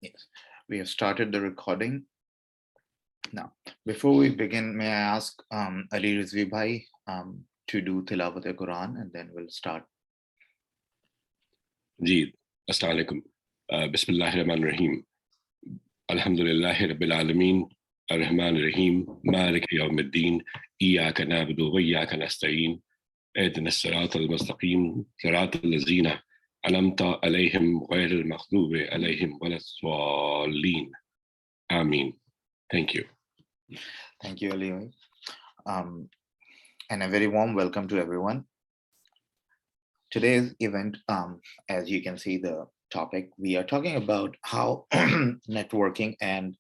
Yes, we have started the recording. Now, before we begin, may I ask Ali Rizvi Bhai to do Tilawat al-Quran, and then we'll start. जी अस्सलाम वालेकुम बिस्मिल्लाहिर रहमानिर रहीम अल्हम्दुलिल्लाहि रब्बिल आलमीन अर्रहमानिर रहीम मालिकि यौमिद्दीन इय्याका नअबुदु व इय्याका नस्तईन इहदिनस सिरातल मुस्तकीम सिरातल लज़ीना अनअमता अलैहिम गैरिल मग़दूबि अलैहिम वलद्दॉलीन आमीन. Thank you. Thank you, Ali Bhai. And a very warm welcome to everyone. Today's event, as you can see the topic, we are talking about how networking and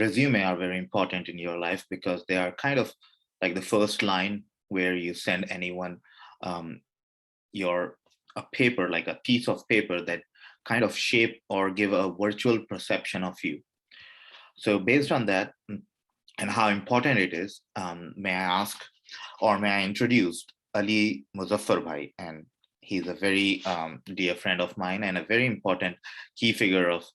resume are very important in your life, because they are kind of like the first line where you send anyone a paper, like a piece of paper that kind of shape or give a virtual perception of you. So based on that and how important it is, may I ask, or may I introduce Ali Muzaffar Bhai, and he's a very dear friend of mine and a very important key figure of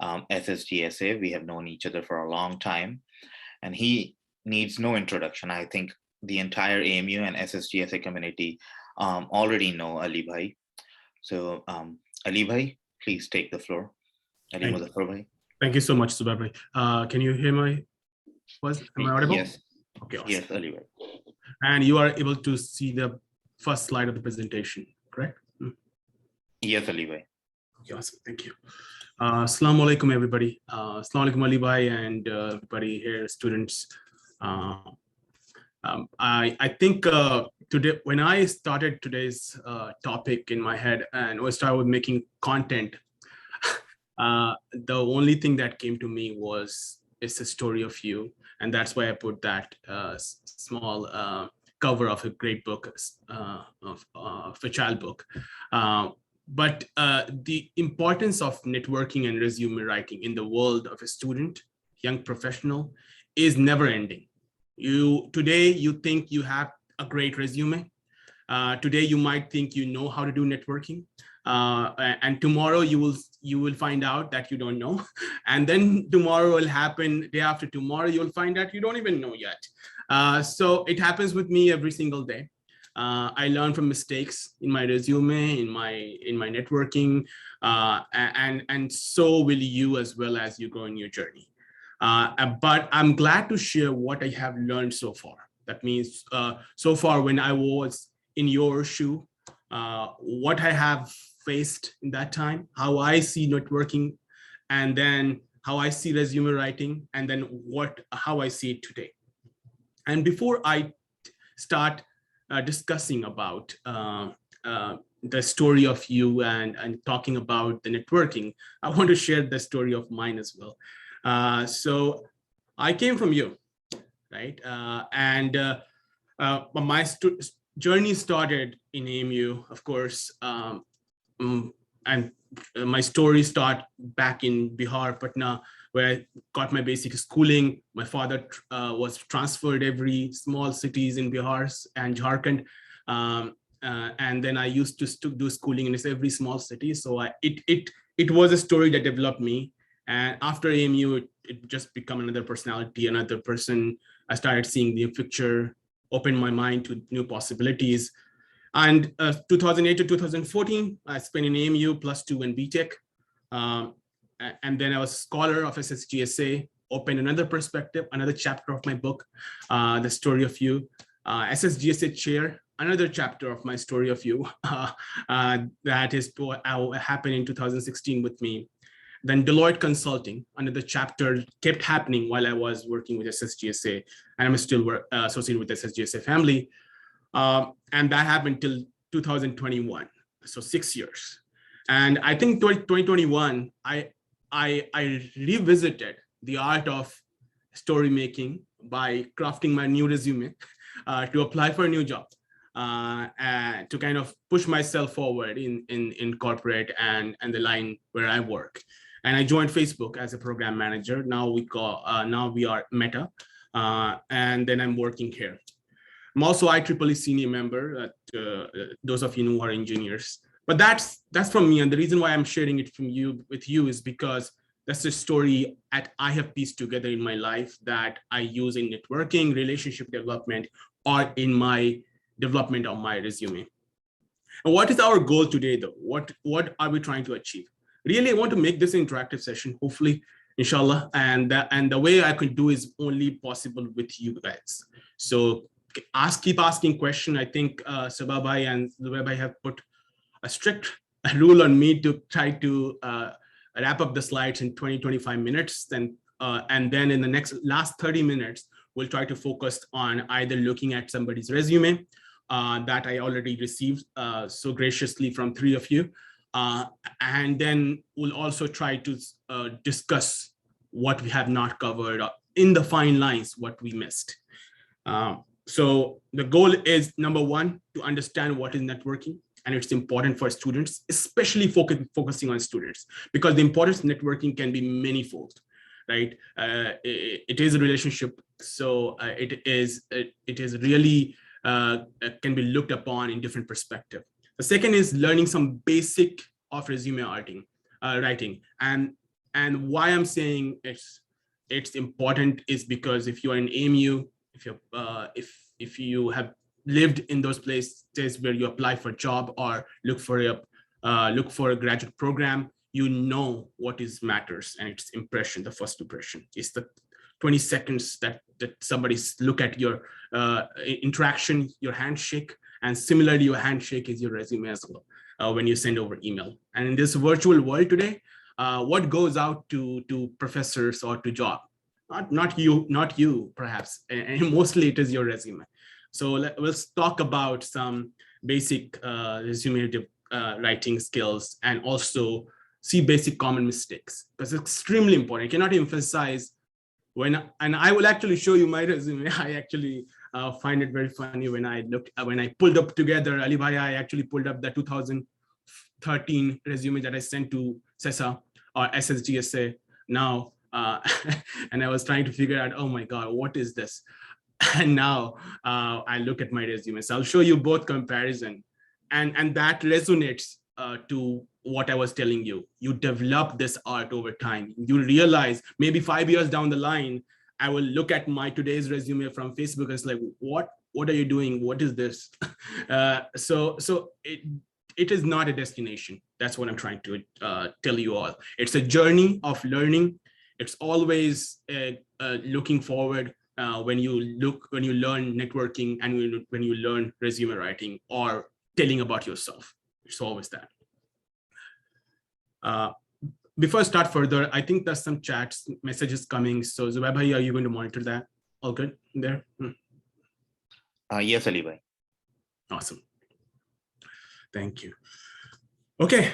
SSGSA. We have known each other for a long time, and he needs no introduction. I think the entire AMU and SSGSA community already know Ali Bhai. So Ali Bhai, please take the floor. Ali Muzaffar Bhai. Thank you so much, Subhar Bhai. Can you hear my voice? Am I audible? Yes. Okay, awesome. Yes, Ali Bhai. And you are able to see the first slide of the presentation, correct? Yes, Ali Bhai. Okay, awesome. Thank you. Assalamu alaikum, everybody. Assalamu alaikum, Ali Bhai, and everybody here, students. I think today, when I started today's topic in my head and I started making content, the only thing that came to me was it's a story of you, and that's why I put that small cover of a great book, of a child book. But the importance of networking and resume writing in the world of a student, young professional, is never ending. Today you think you have a great resume. Today you might think you know how to do networking, and tomorrow you will find out that you don't know, and then tomorrow will happen. Day after tomorrow you'll find out you don't even know yet. So it happens with me every single day. I learn from mistakes in my resume, in my networking, and so will you as well as you go in your journey. But I'm glad to share what I have learned so far. That means so far when I was in your shoe, what I have faced in that time, how I see networking, and then how I see resume writing, and then how I see it today. And before I start discussing about the story of you and talking about the networking, I want to share the story of mine as well. So I came from you, right? And my journey started in AMU, of course, and my story started back in Bihar, Patna, where I got my basic schooling. My father was transferred every small cities in Bihar and Jharkhand. And then I used to do schooling in every small city. So it was a story that developed me. And after AMU, it just became another personality, another person. I started seeing the picture, opened my mind to new possibilities. And 2008 to 2014, I spent in AMU +2 and BTech. And then I was a scholar of SSGSA, opened another perspective, another chapter of my book, The Story of You. SSGSA chair, another chapter of my story of you. That is what happened in 2016 with me. Then Deloitte Consulting, another chapter, kept happening while I was working with SSGSA, and I'm still associated with SSGSA family. And that happened till 2021, so 6 years. And I think 2021, I revisited the art of story making by crafting my new resume to apply for a new job, to kind of push myself forward in corporate and the line where I work. And I joined Facebook as a program manager. Now we are Meta, and then I'm working here. I'm also IEEE senior member. Those of you who are engineers. But that's from me, and the reason why I'm sharing it with you is because That's the story that I have pieced together in my life that I use in networking, relationship development, or in my development of my resume. And what is our goal today, though? What are we trying to achieve? Really, I want to make this an interactive session, hopefully, inshallah. And the way I could do is only possible with you guys. So keep asking questions. I think Sababai and Zubabai have put a strict rule on me to try to wrap up the slides in 20-25 minutes. And then in the last 30 minutes, we'll try to focus on either looking at somebody's resume that I already received so graciously from 3 of you. And then we'll also try to discuss what we have not covered in the fine lines, what we missed. So the goal is, number one, to understand what is networking. And it's important for students, especially focusing on students, because the importance of networking can be manifold, right? It is a relationship. So it is really can be looked upon in different perspective. The second is learning some basic of resume writing. And why I'm saying it's important is because if you are in AMU, if you have lived in those places where you apply for a job or look for a graduate program, you know what is matters, and it's impression. The first impression is the 20 seconds that somebody's look at your interaction, your handshake, and similarly your handshake is your resume as well when you send over email. And in this virtual world today, what goes out to professors or to job? Not you perhaps, and mostly it is your resume. So let's talk about some basic resume writing skills, and also see basic common mistakes, because it's extremely important. I cannot emphasize and I will actually show you my resume. I actually find it very funny when I pulled up together, Ali Bhai, I actually pulled up the 2013 resume that I sent to CESA or SSGSA now. And I was trying to figure out, oh my God, what is this? And now I look at my resume. So I'll show you both comparison, and that resonates to what I was telling you. You develop this art over time. You realize maybe 5 years down the line, I will look at my today's resume from Facebook and it's like, what are you doing? What is this? So it is not a destination. That's what I'm trying to tell you all. It's a journey of learning. It's always looking forward when you learn networking and when you learn resume writing or telling about yourself. It's always that. Before I start further, I think there's some chats, messages coming. So Zubair bhai, are you going to monitor that? All good there? Yes, Ali bhai. Awesome. Thank you. Okay,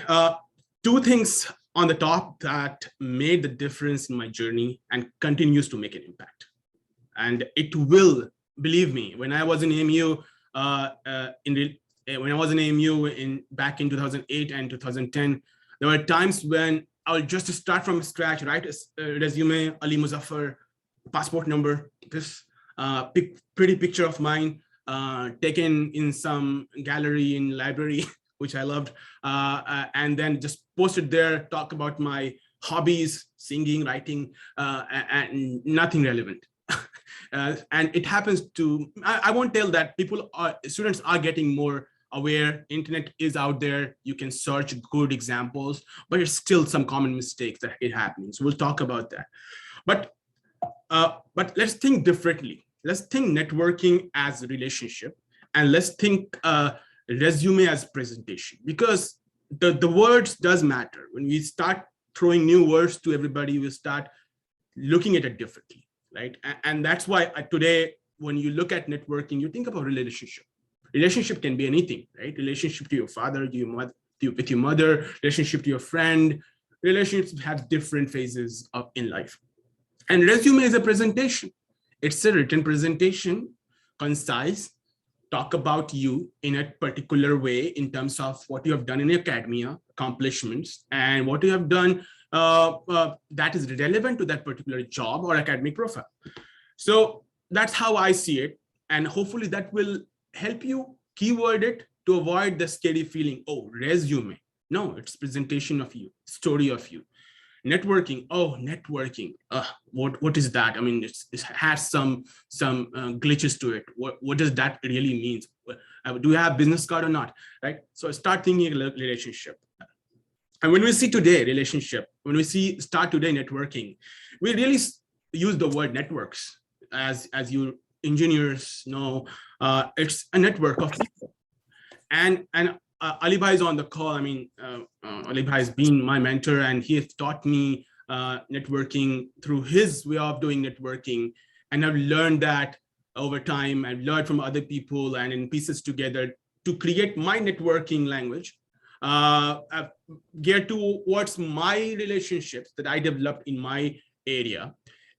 2 things on the top that made the difference in my journey and continues to make an impact. And it will, believe me, when I was in AMU, back in 2008 and 2010, there were times when I would just start from scratch, write a resume, Ali Muzaffar, passport number, this pretty picture of mine, taken in some gallery in library, which I loved, and then just posted there, talk about my hobbies, singing, writing, and nothing relevant. And it happens to, I won't tell that students are getting more aware. Internet is out there. You can search good examples, but it's still some common mistakes that it happens. So we'll talk about that. But let's think differently. Let's think networking as a relationship, and let's think resume as presentation, because the words does matter. When we start throwing new words to everybody, we start looking at it differently, right? And that's why today, when you look at networking, you think about relationship. Relationship can be anything, right? Relationship to your father, to your mother, with your mother, relationship to your friend. Relationships have different phases in life. And resume is a presentation. It's a written presentation, concise, talk about you in a particular way in terms of what you have done in academia, accomplishments, and what you have done that is relevant to that particular job or academic profile. So that's how I see it. And hopefully that will help you keyword it to avoid the scary feeling, oh, resume. No, it's presentation of you, story of you. Networking. Oh, networking. What is that? I mean, it has some glitches to it. What does that really mean? Do you have business card or not? Right. So start thinking relationship. And when we see today relationship, when we start today networking, we really use the word networks. As you engineers know, it's a network of people. And Ali Bhai is on the call. I mean, Ali Bhai has been my mentor, and he has taught me networking through his way of doing networking. And I've learned that over time. I've learned from other people and in pieces together to create my networking language, geared towards my relationships that I developed in my area.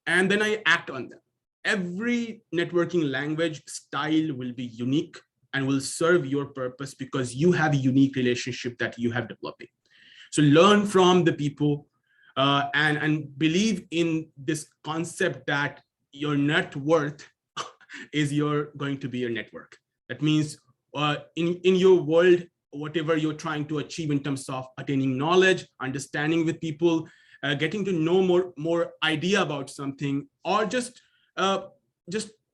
And then I act on them. Every networking language style will be unique and will serve your purpose because you have a unique relationship that you have developing. So learn from the people, and believe in this concept that your net worth is going to be your network. That means in your world, whatever you're trying to achieve in terms of attaining knowledge, understanding with people, getting to know more idea about something, or just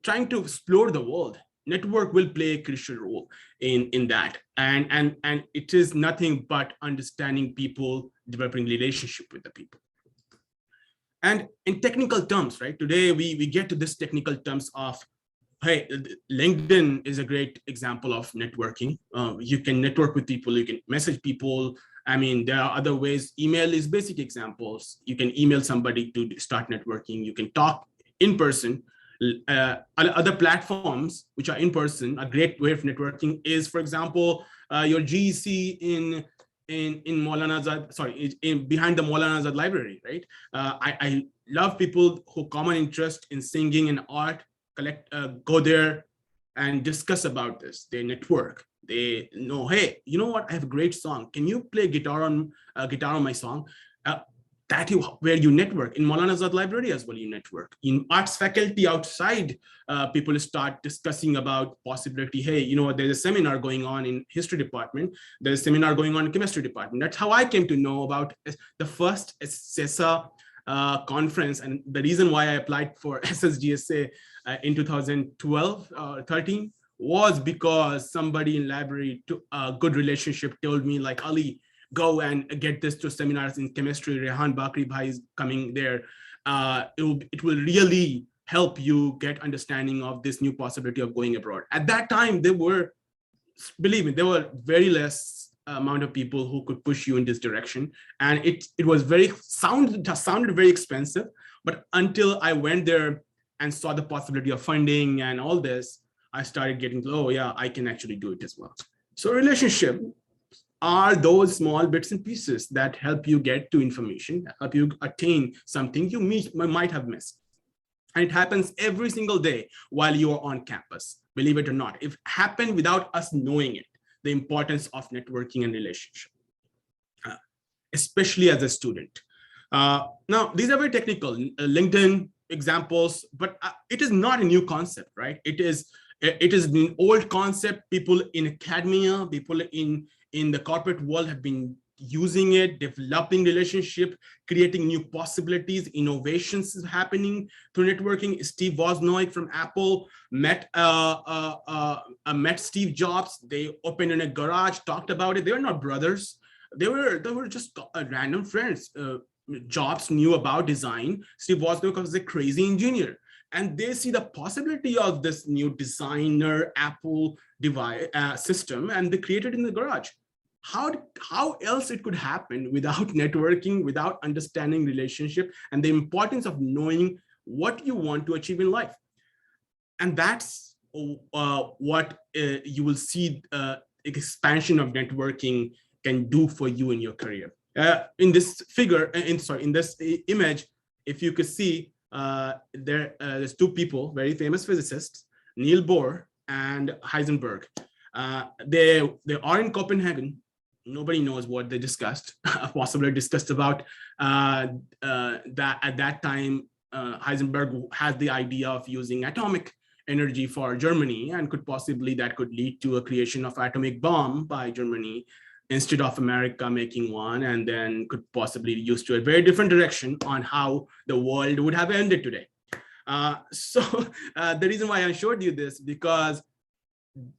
trying to explore the world, network will play a crucial role in that. And it is nothing but understanding people, developing relationship with the people. And in technical terms, right, today we get to this technical terms of, hey, LinkedIn is a great example of networking. You can network with people, you can message people. I mean, there are other ways. Email is basic examples. You can email somebody to start networking. You can talk in person. Other platforms which are in person, a great way of networking is, for example, your GEC in Maulana Azad, behind the Maulana Azad library, right? I love people who common interest in singing and art, go there and discuss about this. They network. They know, hey, you know what? I have a great song. Can you play guitar on my song? Where you network. In Maulana Azad library as well, you network. In arts faculty outside, people start discussing about possibility. Hey, you know what? There's a seminar going on in history department. There's a seminar going on in chemistry department. That's how I came to know about the first CESA conference. And the reason why I applied for SSGSA in 2012 or 13 was because somebody in library, to a good relationship, told me, like, Ali, go and get this to seminars in chemistry. Rehan Bakri Bhai is coming there. It will really help you get understanding of this new possibility of going abroad. At that time, believe me, there were very less amount of people who could push you in this direction. And it was sounded very expensive, but until I went there and saw the possibility of funding and all this, I started getting, oh yeah, I can actually do it as well. So relationship are those small bits and pieces that help you get to information, help you attain something you might have missed. And it happens every single day while you are on campus, believe it or not. It happened without us knowing it, the importance of networking and relationship, especially as a student. Now, these are very technical, LinkedIn examples, but it is not a new concept, right? It is an old concept. People in academia, people in the corporate world have been using it, developing relationship, creating new possibilities, innovations is happening through networking. Steve Wozniak from Apple met Steve Jobs. They opened in a garage, talked about it. They were not brothers. They were just random friends. Jobs knew about design. Steve Wozniak was a crazy engineer. And they see the possibility of this new designer Apple device system, and they created in the garage. How else it could happen without networking, without understanding relationship and the importance of knowing what you want to achieve in life? And that's what you will see expansion of networking can do for you in your career. In this figure, in this image, if you could see, there's two people, very famous physicists, Niels Bohr and Heisenberg. They are in Copenhagen. Nobody knows what they discussed. Possibly discussed about that at that time. Heisenberg had the idea of using atomic energy for Germany, and that could lead to a creation of atomic bomb by Germany. instead of America making one, and then could possibly use to a very different direction on how the world would have ended today. So the reason why I showed you this, because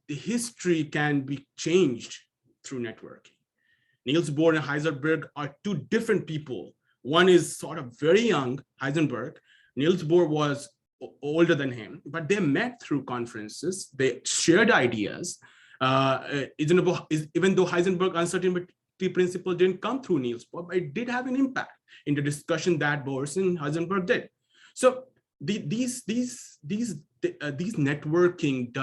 the history can be changed through networking. Niels Bohr and Heisenberg are two different people. One is sort of very young, Heisenberg. Niels Bohr was older than him, but they met through conferences. They shared ideas. Even though Heisenberg uncertainty principle didn't come through Niels Bohr, but it did have an impact in the discussion that Bohr and Heisenberg did. So these networking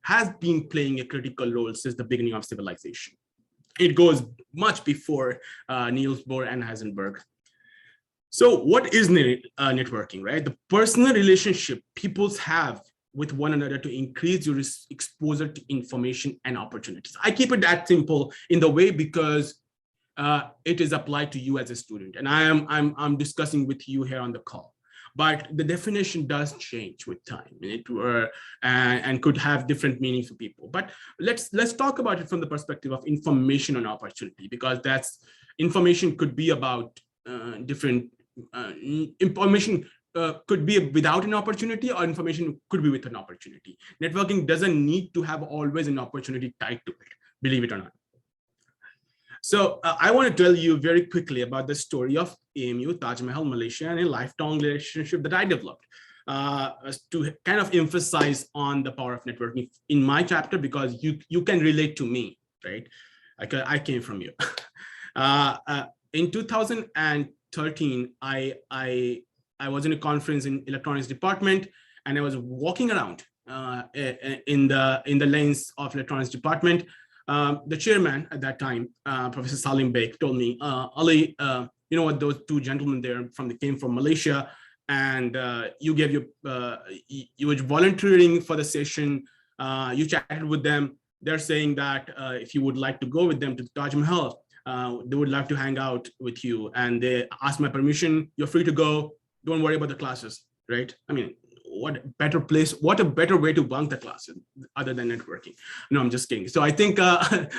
has been playing a critical role since the beginning of civilization. It goes much before Niels Bohr and Heisenberg. So what is networking, right? The personal relationship people have with one another to increase your exposure to information and opportunities. I keep it that simple in the way because it is applied to you as a student, and I'm discussing with you here on the call. But the definition does change with time, and could have different meaning for people. But let's talk about it from the perspective of information and opportunity, because that's information could be about different information could be without an opportunity, or information could be with an opportunity. Networking doesn't need to have always an opportunity tied to it, believe it or not. So I want to tell you very quickly about the story of AMU, Taj Mahal, Malaysia, and a lifelong relationship that I developed to kind of emphasize on the power of networking in my chapter, because you can relate to me, right? I came from you. In 2013, I was in a conference in electronics department, and I was walking around in the lanes of electronics department. The chairman at that time, Professor Salim Beg, told me, Ali, you know what, those two gentlemen there came from Malaysia, and you were volunteering for the session. You chatted with them. They're saying that if you would like to go with them to Taj Mahal, they would love to hang out with you. And they asked my permission. You're free to go. Don't worry about the classes, right? I mean, what a better way to bunk the classes other than networking. No, I'm just kidding. So I think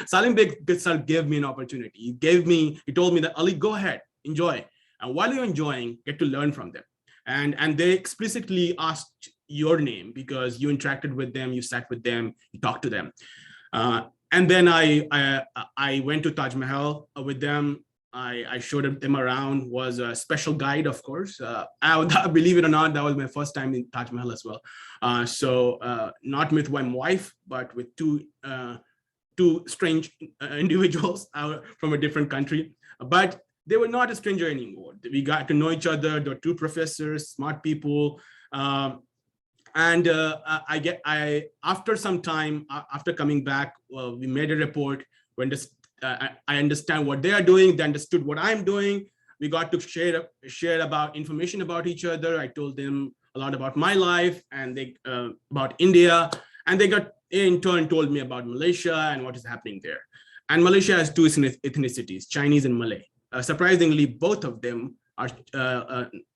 Salim Beg gave me an opportunity. He told me that, Ali, go ahead, enjoy. And while you're enjoying, get to learn from them. And they explicitly asked your name because you interacted with them, you sat with them, you talked to them. And then I went to Taj Mahal with them. I showed them around, was a special guide, of course. Believe it or not, that was my first time in Taj Mahal as well. So not with my wife, but with two strange individuals from a different country. But they were not a stranger anymore. We got to know each other. There were two professors, smart people. After some time, after coming back, we made a report. When I understand what they are doing, they understood what I'm doing. We got to share about information about each other. I told them a lot about my life and they about India, and they in turn told me about Malaysia and what is happening there. And Malaysia has two ethnicities, Chinese and Malay. Surprisingly, both of them are,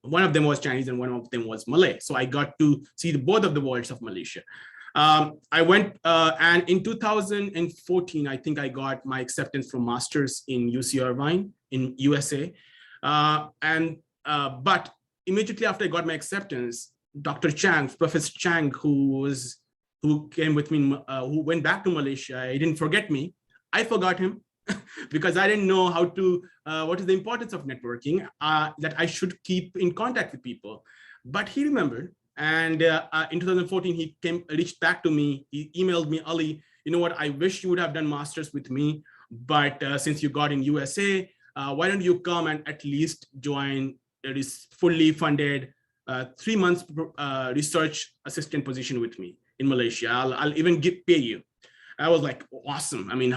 one of them was Chinese and one of them was Malay. So I got to see both of the worlds of Malaysia. I went and in 2014, I think I got my acceptance from master's in UC Irvine in USA. But immediately after I got my acceptance, Dr. Chang, Professor Chang, who came with me, who went back to Malaysia, he didn't forget me. I forgot him because I didn't know what is the importance of networking, that I should keep in contact with people. But he remembered. And in 2014, he reached back to me. He emailed me, Ali, you know what? I wish you would have done masters with me, but since you got in USA, why don't you come and at least join this fully funded 3 months research assistant position with me in Malaysia? I'll even pay you. I was like, awesome. I mean,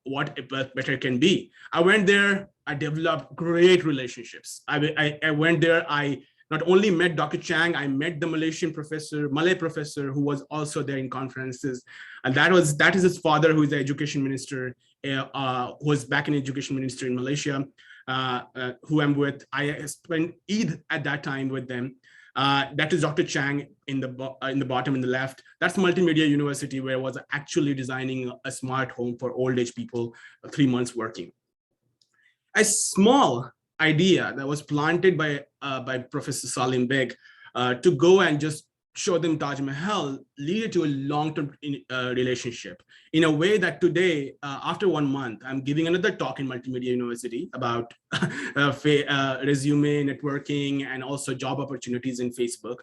what better can be? I went there. I developed great relationships. I went there. I not only met Dr. Chang, I met the Malay professor who was also there in conferences. And that is his father, who is the education minister, who was back in education minister in Malaysia, who I'm with. I spent Eid at that time with them. That is Dr. Chang in the bottom in the left. That's Multimedia University, where I was actually designing a smart home for old age people, 3 months working. A small idea that was planted by Professor Salim Beg to go and just show them Taj Mahal lead to a long-term relationship in a way that today, after 1 month, I'm giving another talk in Multimedia University about resume networking and also job opportunities in Facebook.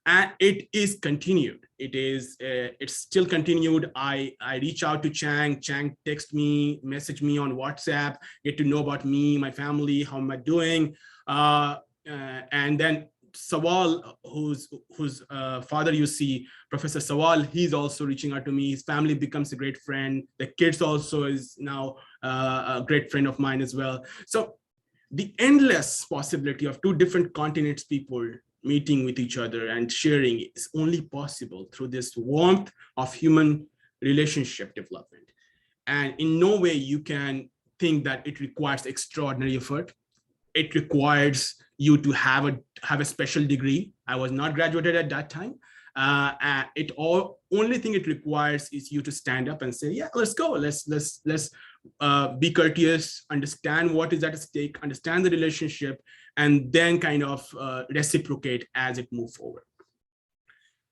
And it is continued. It's still continued. I reach out to Chang text me, message me on WhatsApp, get to know about me, my family, how am I doing? And then Sawal, whose father you see, Professor Sawal, he's also reaching out to me. His family becomes a great friend. The kids also is now a great friend of mine as well. So the endless possibility of 2 different continents people meeting with each other and sharing is only possible through this warmth of human relationship development. And in no way you can think that it requires extraordinary effort. It requires you to have a special degree. I was not graduated at that time. Only thing it requires is you to stand up and say, yeah, let's go. Let's be courteous, understand what is at stake, understand the relationship, and then kind of reciprocate as it moves forward.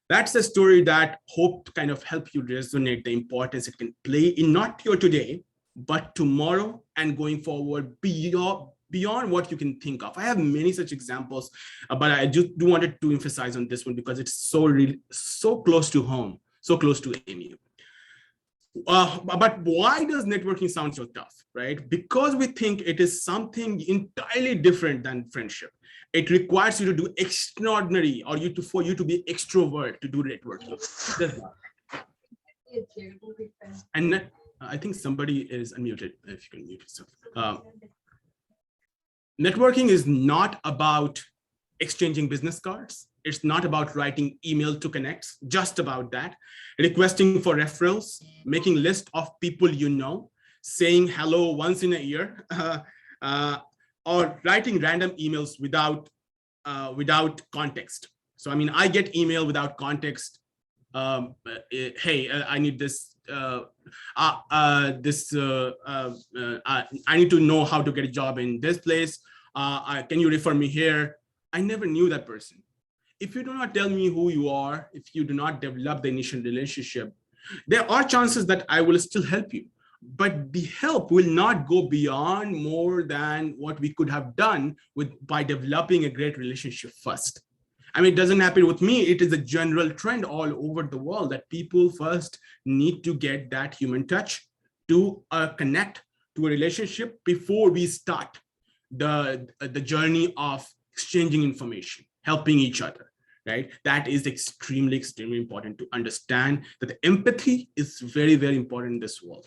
That's a story that hope to kind of help you resonate the importance it can play in not your today, but tomorrow and going forward beyond what you can think of. I have many such examples, but I just do wanted to emphasize on this one because it's so close to home, so close to AMU. But why does networking sound so tough, right? Because we think it is something entirely different than friendship. It requires you to do extraordinary, or for you to be extrovert to do networking. And I think somebody is unmuted. If you can mute yourself. Networking is not about exchanging business cards. It's not about writing email to connect, just about that. Requesting for referrals, making list of people you know, saying hello once in a year, or writing random emails without context. So, I mean, I get email without context. Hey, I need this. I need to know how to get a job in this place. Can you refer me here? I never knew that person. If you do not tell me who you are, if you do not develop the initial relationship, there are chances that I will still help you. But the help will not go beyond more than what we could have done by developing a great relationship first. I mean, it doesn't happen with me. It is a general trend all over the world that people first need to get that human touch to connect to a relationship before we start the journey of exchanging information, helping each other, right? That is extremely, extremely important to understand that the empathy is very, very important in this world.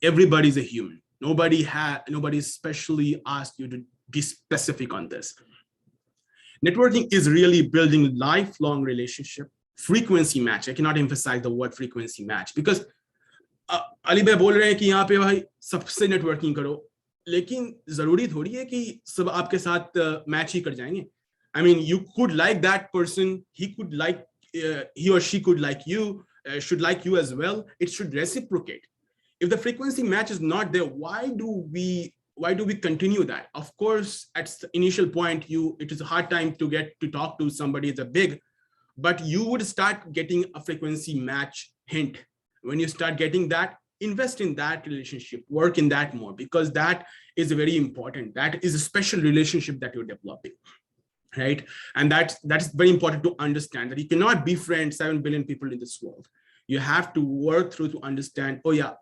Everybody's a human. Nobody specially asked you to be specific on this. Networking is really building lifelong relationship, frequency match. I cannot emphasize the word frequency match because Ali bhai bol rahe hain ki yahan pe bhai sabse networking karo, lekin zaruri thodi hai ki sab aapke sath match hi kar jayenge. I mean, you could like that person, he or she could like you, should like you as well. It should reciprocate. If the frequency match is not there, why do we continue that? Of course, at the initial point, it is a hard time to get to talk to somebody that's big, but you would start getting a frequency match hint. When you start getting that, invest in that relationship, work in that more, because that is very important. That is a special relationship that you're developing, right? And that's very important to understand that you cannot befriend 7 billion people in this world. You have to work through to understand, oh yeah,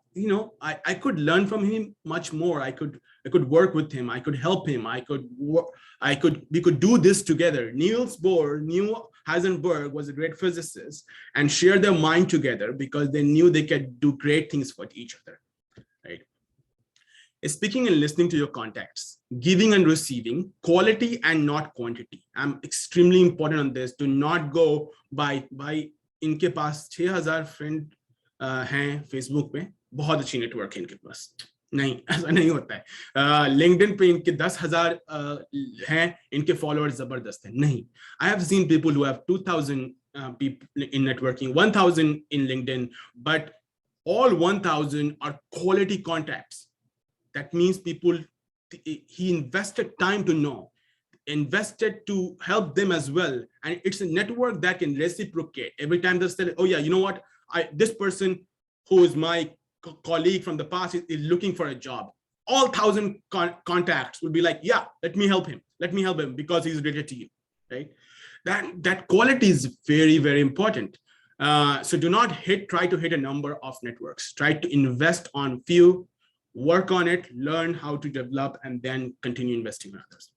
I could learn from him much more. I could work with him. I could help him. We could do this together. Niels Bohr knew Heisenberg was a great physicist and shared their mind together because they knew they could do great things for each other, right? Speaking and listening to your contacts, giving and receiving, quality and not quantity. I'm extremely important on this. Do not go by इनके पास 6000 friend हैं Facebook पे, बहुत अच्छी network है इनके पास, नहीं, ऐसा नहीं होता है। लिंक्डइन पे इनके 10,000 हैं, इनके फॉलोअर्स जबरदस्त हैं, नहीं। I have seen people who have 2,000 people in networking, 1,000 in LinkedIn, but all 1,000 are quality contacts. That means people, he invested time to know, invested to help them as well, and it's a network that can reciprocate. Every time they say, oh yeah, you know what, this person who is my colleague from the past is looking for a job, all 1,000 contacts will be like, yeah, let me help him because he's related to you, right? That quality is very, very important. So do not try to hit a number of networks. Try to invest on few, work on it, learn how to develop, and then continue investing in others.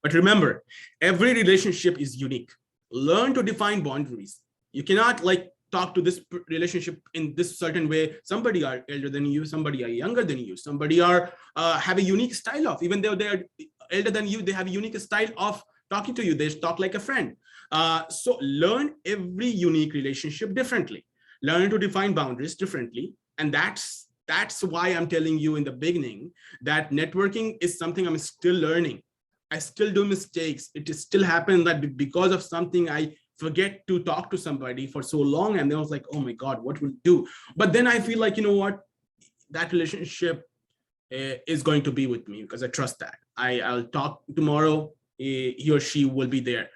But remember, every relationship is unique. Learn to define boundaries. You cannot like talk to this relationship in this certain way. Somebody are elder than you, somebody are younger than you, somebody are have a unique style of, even though they are elder than you, they have a unique style of talking to you. They talk like a friend. So learn every unique relationship differently. Learn to define boundaries differently. And that's why I'm telling you in the beginning that networking is something I'm still learning. I still do mistakes. It is still happen that because of something I forget to talk to somebody for so long, and then I was like, oh my God, what will do? But then I feel like, you know what, that relationship is going to be with me because I trust that. I'll talk tomorrow. He or she will be there.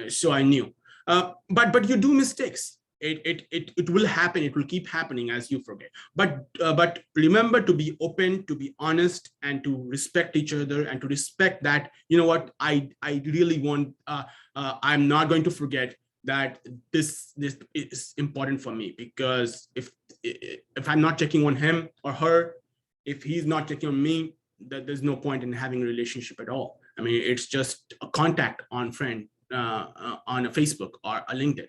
So I knew. But you do mistakes. It will happen. It will keep happening as you forget. But remember to be open, to be honest, and to respect each other, and to respect that, you know what, I really want. I'm not going to forget that this is important for me, because if I'm not checking on him or her, if he's not checking on me, that there's no point in having a relationship at all. I mean, it's just a contact on friend on a Facebook or a LinkedIn.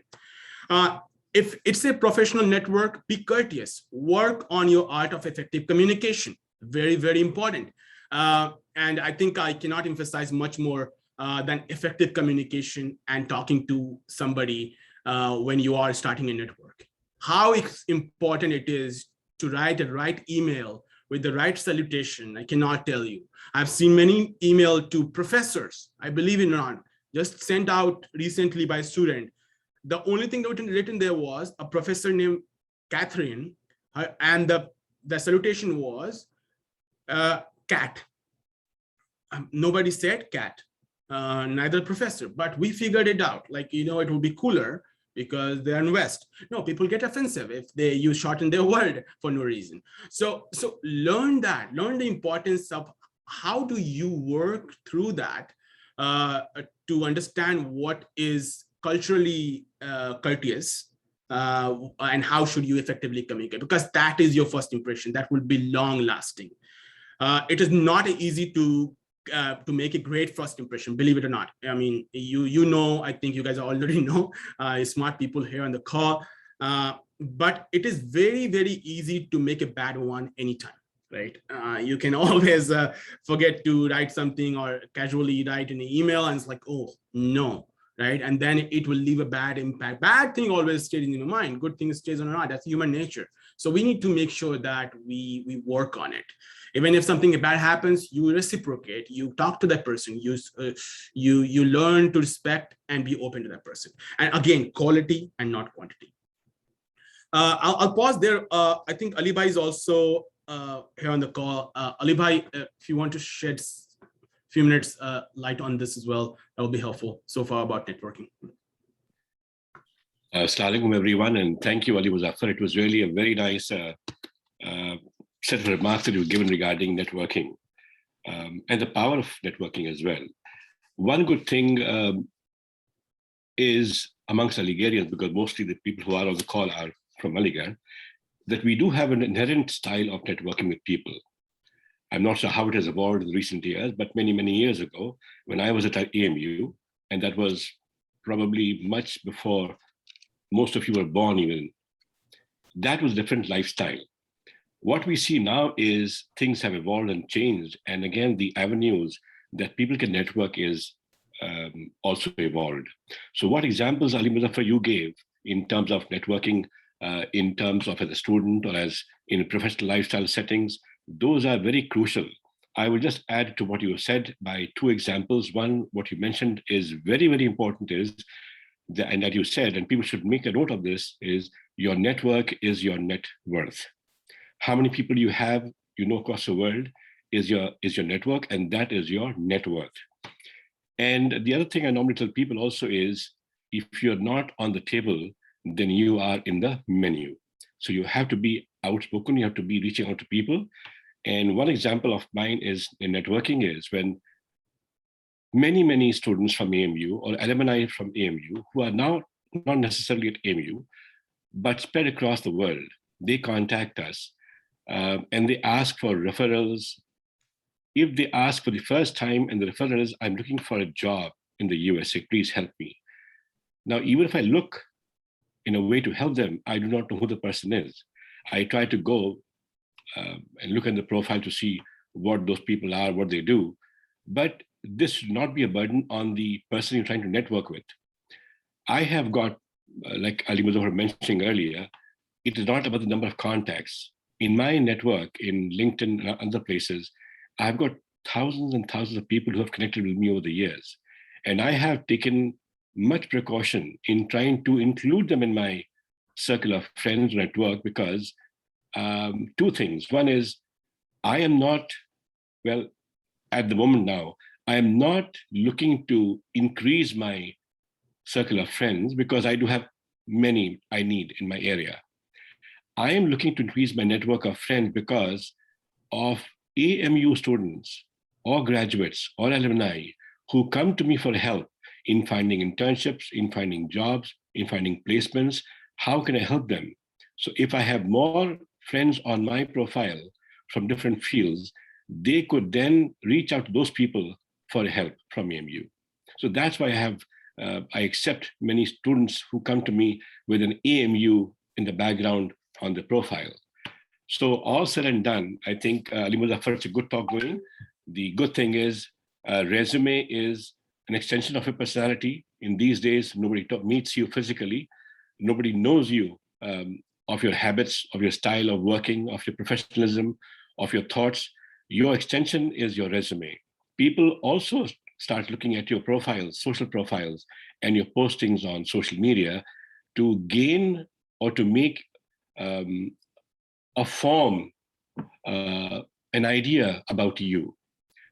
If it's a professional network, be courteous. Work on your art of effective communication. Very, very important. And I think I cannot emphasize much more than effective communication and talking to somebody when you are starting a network. How important it is to write a right email with the right salutation, I cannot tell you. I've seen many emails to professors, I believe it or not, just sent out recently by a student. The only thing that was written there was a professor named Catherine, and the salutation was cat. Nobody said cat, neither professor, but we figured it out. Like, you know, it would be cooler because they're in West. No, people get offensive if they use shorten their word for no reason. So learn that, learn the importance of how do you work through that to understand what is culturally courteous and how should you effectively communicate, because that is your first impression that will be long lasting. It is not easy to make a great first impression, believe it or not. I mean, you know, I think you guys already know, smart people here on the call, but it is very, very easy to make a bad one anytime, right? You can always forget to write something or casually write in an email and it's like, oh no, right? And then it will leave a bad impact. Bad thing always stays in your mind, good thing stays on or not. That's human nature. So we need to make sure that we work on it. Even if something bad happens, you reciprocate, you talk to that person, you learn to respect and be open to that person. And again, quality and not quantity. I'll pause there. I think Ali Bhai is also here on the call. Ali Bhai, if you want to shed a few minutes light on this as well, that will be helpful so far about networking. Assalamu alaikum, everyone, and thank you, Ali Muzaffar. It was really a very nice set of remarks that you've given regarding networking and the power of networking as well. One good thing is amongst Algerians, because mostly the people who are on the call are from Aligarh, that we do have an inherent style of networking with people. I'm not sure how it has evolved in recent years, but many, many years ago, when I was at AMU, and that was probably much before most of you were born even, that was a different lifestyle. What we see now is things have evolved and changed. And again, the avenues that people can network is also evolved. So what examples, Ali Muzaffar, you gave in terms of networking in terms of as a student or as in professional lifestyle settings, those are very crucial. I will just add to what you said by two examples. One, what you mentioned is very, very important is, and that you said, and people should make a note of this, is your network is your net worth. How many people you have, across the world is your network, and that is your net worth. And the other thing I normally tell people also is, if you're not on the table, then you are in the menu. So you have to be outspoken, you have to be reaching out to people. And one example of mine is in networking is when many students from AMU or alumni from AMU who are now not necessarily at AMU, but spread across the world, they contact us and they ask for referrals. If they ask for the first time and the referral is, I'm looking for a job in the USA, please help me. Now, even if I look in a way to help them, I do not know who the person is. I try to go and look at the profile to see what those people are, what they do. But this should not be a burden on the person you're trying to network with. I have got, like Ali Muzaffar mentioning earlier, it is not about the number of contacts. In my network, in LinkedIn and other places, I've got thousands and thousands of people who have connected with me over the years. And I have taken much precaution in trying to include them in my circle of friends network because two things. One is, I am not, well, at the moment now, I am not looking to increase my circle of friends because I do have many I need in my area. I am looking to increase my network of friends because of AMU students or graduates or alumni who come to me for help in finding internships, in finding jobs, in finding placements. How can I help them? So if I have more friends on my profile from different fields, they could then reach out to those people for help from AMU. So that's why I accept many students who come to me with an AMU in the background on the profile. So all said and done, I think Ali Muzaffar, it's a good talk going. The good thing is resume is an extension of your personality. In these days, nobody meets you physically. Nobody knows you of your habits, of your style of working, of your professionalism, of your thoughts. Your extension is your resume. People also start looking at your profiles, social profiles, and your postings on social media to gain or to make a form, an idea about you.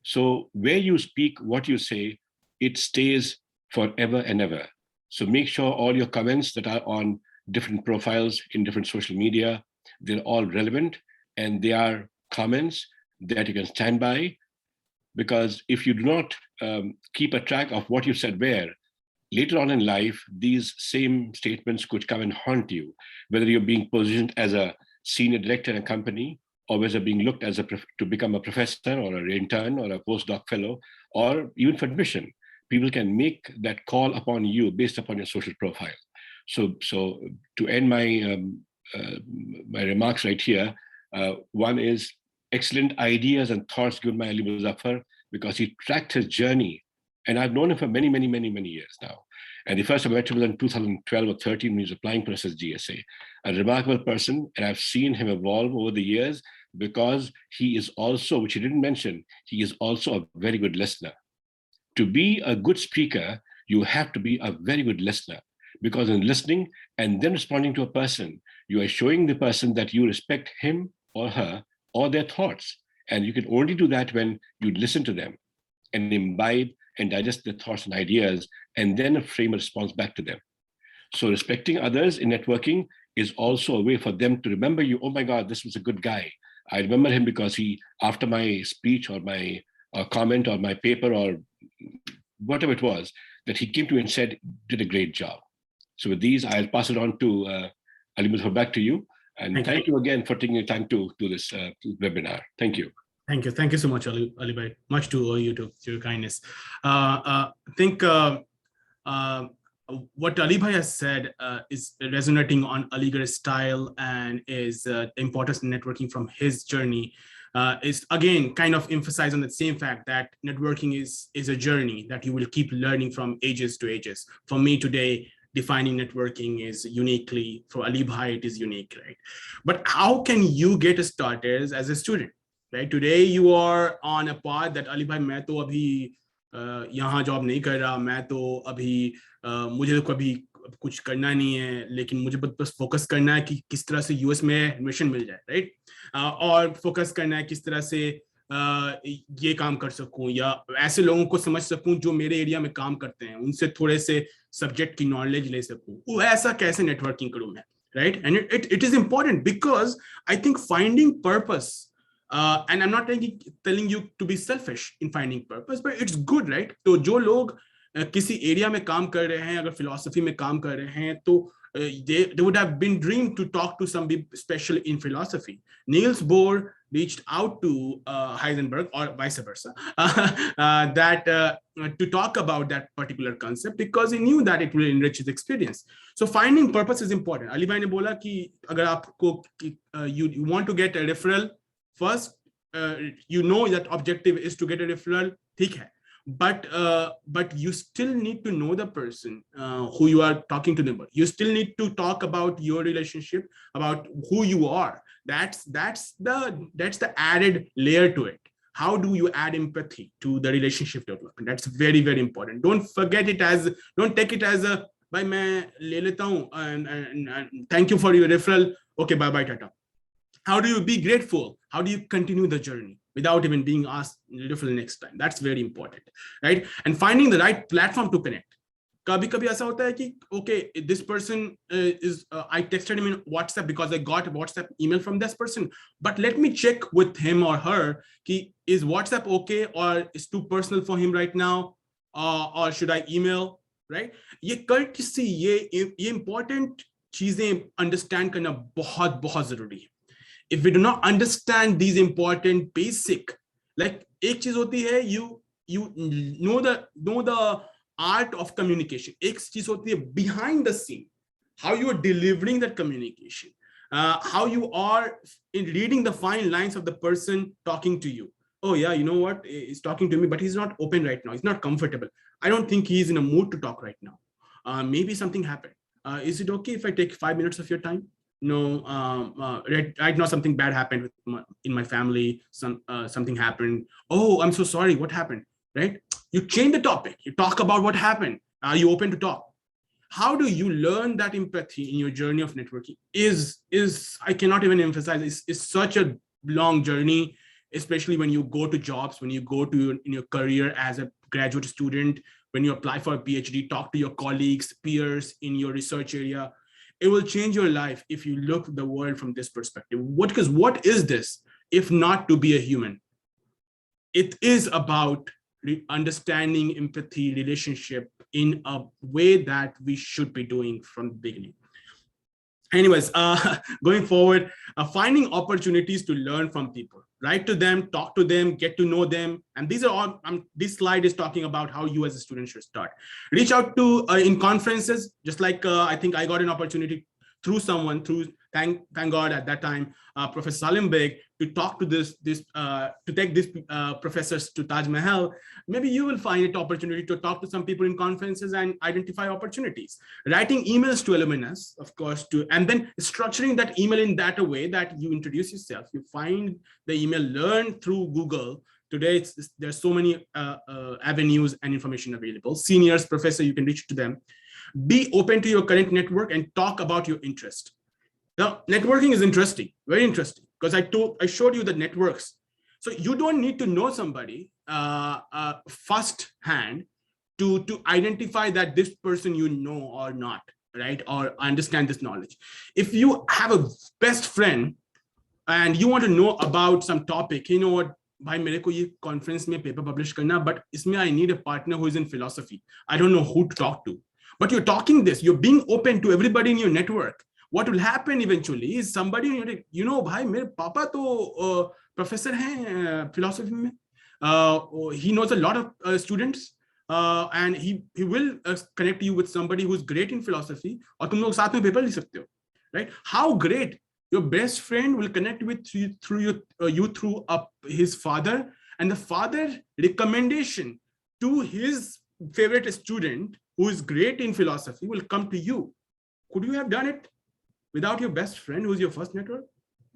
So where you speak, what you say, it stays forever and ever. So make sure all your comments that are on different profiles in different social media, they're all relevant and they are comments that you can stand by. Because if you do not keep a track of what you said where, later on in life, these same statements could come and haunt you, whether you're being positioned as a senior director in a company, or whether being looked as to become a professor or an intern or a postdoc fellow, or even for admission. People can make that call upon you based upon your social profile. So to end my my remarks right here, one is excellent ideas and thoughts given by Ali Muzaffar because he tracked his journey. And I've known him for many years now. And the first time I met him was in 2012 or 13 when he was applying for SSGSA. A remarkable person, and I've seen him evolve over the years because he is also, which he didn't mention, he is also a very good listener. To be a good speaker, you have to be a very good listener because in listening and then responding to a person, you are showing the person that you respect him or her or their thoughts. And you can only do that when you listen to them and imbibe and digest their thoughts and ideas, and then frame a response back to them. So respecting others in networking is also a way for them to remember you. Oh my God, this was a good guy. I remember him because he, after my speech or my comment or my paper or whatever it was, that he came to me and said, did a great job. So with these, I'll pass it on to Ali Muzaffar, back to you. And thank you again for taking the time to do this webinar. Thank you. Thank you. Thank you so much, Ali Bhai. Much to owe you to your kindness. I think what Ali Bhai has said is resonating on Aligarh's style and is the importance of networking from his journey is again kind of emphasized on the same fact that networking is a journey that you will keep learning from ages to ages. For me today, defining networking is uniquely, for Ali Bhai, it is unique, right? But how can you get started as a student, right? Today you are on a path that Ali Bhai, मैं तो अभी यहाँ job नहीं कर रहा, मैं तो अभी मुझे तो कभी कुछ करना नहीं है, लेकिन मुझे बस फोकस करना है कि किस तरह से यूएस में एडमिशन मिल जाए, राइट? और फोकस करना है किस तरह से ये काम कर सकूं, या ऐसे लोगों को समझ सकूं जो मेरे एरिया में काम करते हैं, उनसे थोड़े से सब्जेक्ट की नॉलेज ले सकूं, वो ऐसा कैसे नेटवर्किंग करूं मैं, right? And it is important because I think finding purpose, and I'm not telling you to be selfish in finding purpose, but it's good, right? तो जो लोग किसी एरिया में काम कर रहे हैं, अगर फिलॉसफी में काम कर रहे हैं, तो they would have been dreamed to talk to somebody special in philosophy. Niels Bohr reached out to Heisenberg, or vice versa, to talk about that particular concept because he knew that it will enrich his experience. So finding purpose is important. Ali bhai ne bola ki agar aapko you want to get a referral, first you know that objective is to get a referral, theek hai, but you still need to know the person who you are talking to them about. You still need to talk about your relationship, about who you are. That's the added layer to it. How do you add empathy to the relationship development? That's very, very important. Don't take it as a bhai main le leta hu and thank you for your referral, okay, bye bye, tata. How do you be grateful? How do you continue the journey without even being asked referral next time? That's very important, right? And finding the right platform to connect. कभी कभी ऐसा होता है कि okay, this person is I texted him in WhatsApp because I got a WhatsApp email from this person, but let me check with him or her कि is WhatsApp okay or is too personal for him right now, or should I email, right? ये courtesy, ये important चीजें understand करना बहुत बहुत जरूरी है. If we do not understand these important basic, like एक चीज होती है you know the art of communication, एक चीज होती है behind the scene, how you are delivering that communication, how you are in reading the fine lines of the person talking to you. Oh yeah, you know what, he's talking to me but he's not open right now, he's not comfortable, I don't think he's in a mood to talk right now, maybe something happened, is it okay if I take 5 minutes of your time? No, right now something bad happened in my family, something happened. Oh, I'm so sorry, what happened, right? You change the topic, you talk about what happened. Are you open to talk? How do you learn that empathy in your journey of networking is I cannot even emphasize, is such a long journey, especially when you go to jobs, when you go to in your career as a graduate student, when you apply for a PhD, talk to your colleagues, peers in your research area. It will change your life if you look at the world from this perspective. Because what is this if not to be a human? It is about understanding empathy, relationship in a way that we should be doing from the beginning. Anyways, going forward, finding opportunities to learn from people, write to them, talk to them, get to know them. And these are all, this slide is talking about how you as a student should start. Reach out to in conferences, just like I think I got an opportunity through someone, thank God at that time, Professor Salim Beg, to talk to to take these professors to Taj Mahal. Maybe you will find it opportunity to talk to some people in conferences and identify opportunities. Writing emails to alumni, of course, and then structuring that email in that a way that you introduce yourself. You find the email, learn through Google. Today, there's so many avenues and information available. Seniors, professor, you can reach to them. Be open to your current network and talk about your interest. Now, networking is interesting, very interesting, because I showed you the networks. So you don't need to know somebody first hand to identify that this person you know or not, right? Or understand this knowledge. If you have a best friend and you want to know about some topic, you know what, भाई मेरे को ये conference में paper publish करना, but इसमें I need a partner who is in philosophy. I don't know who to talk to. But you're talking this, you're being open to everybody in your network. What will happen eventually is somebody, you know, भाई मेरे पापा तो professor हैं philosophy में. He knows a lot of students, and he will connect you with somebody who's great in philosophy. और तुम लोग साथ में paper लिख सकते हो, right? How great! Your best friend will connect with you through his father, and the father recommendation to his favorite student who is great in philosophy will come to you. Could you have done it without your best friend who's your first network?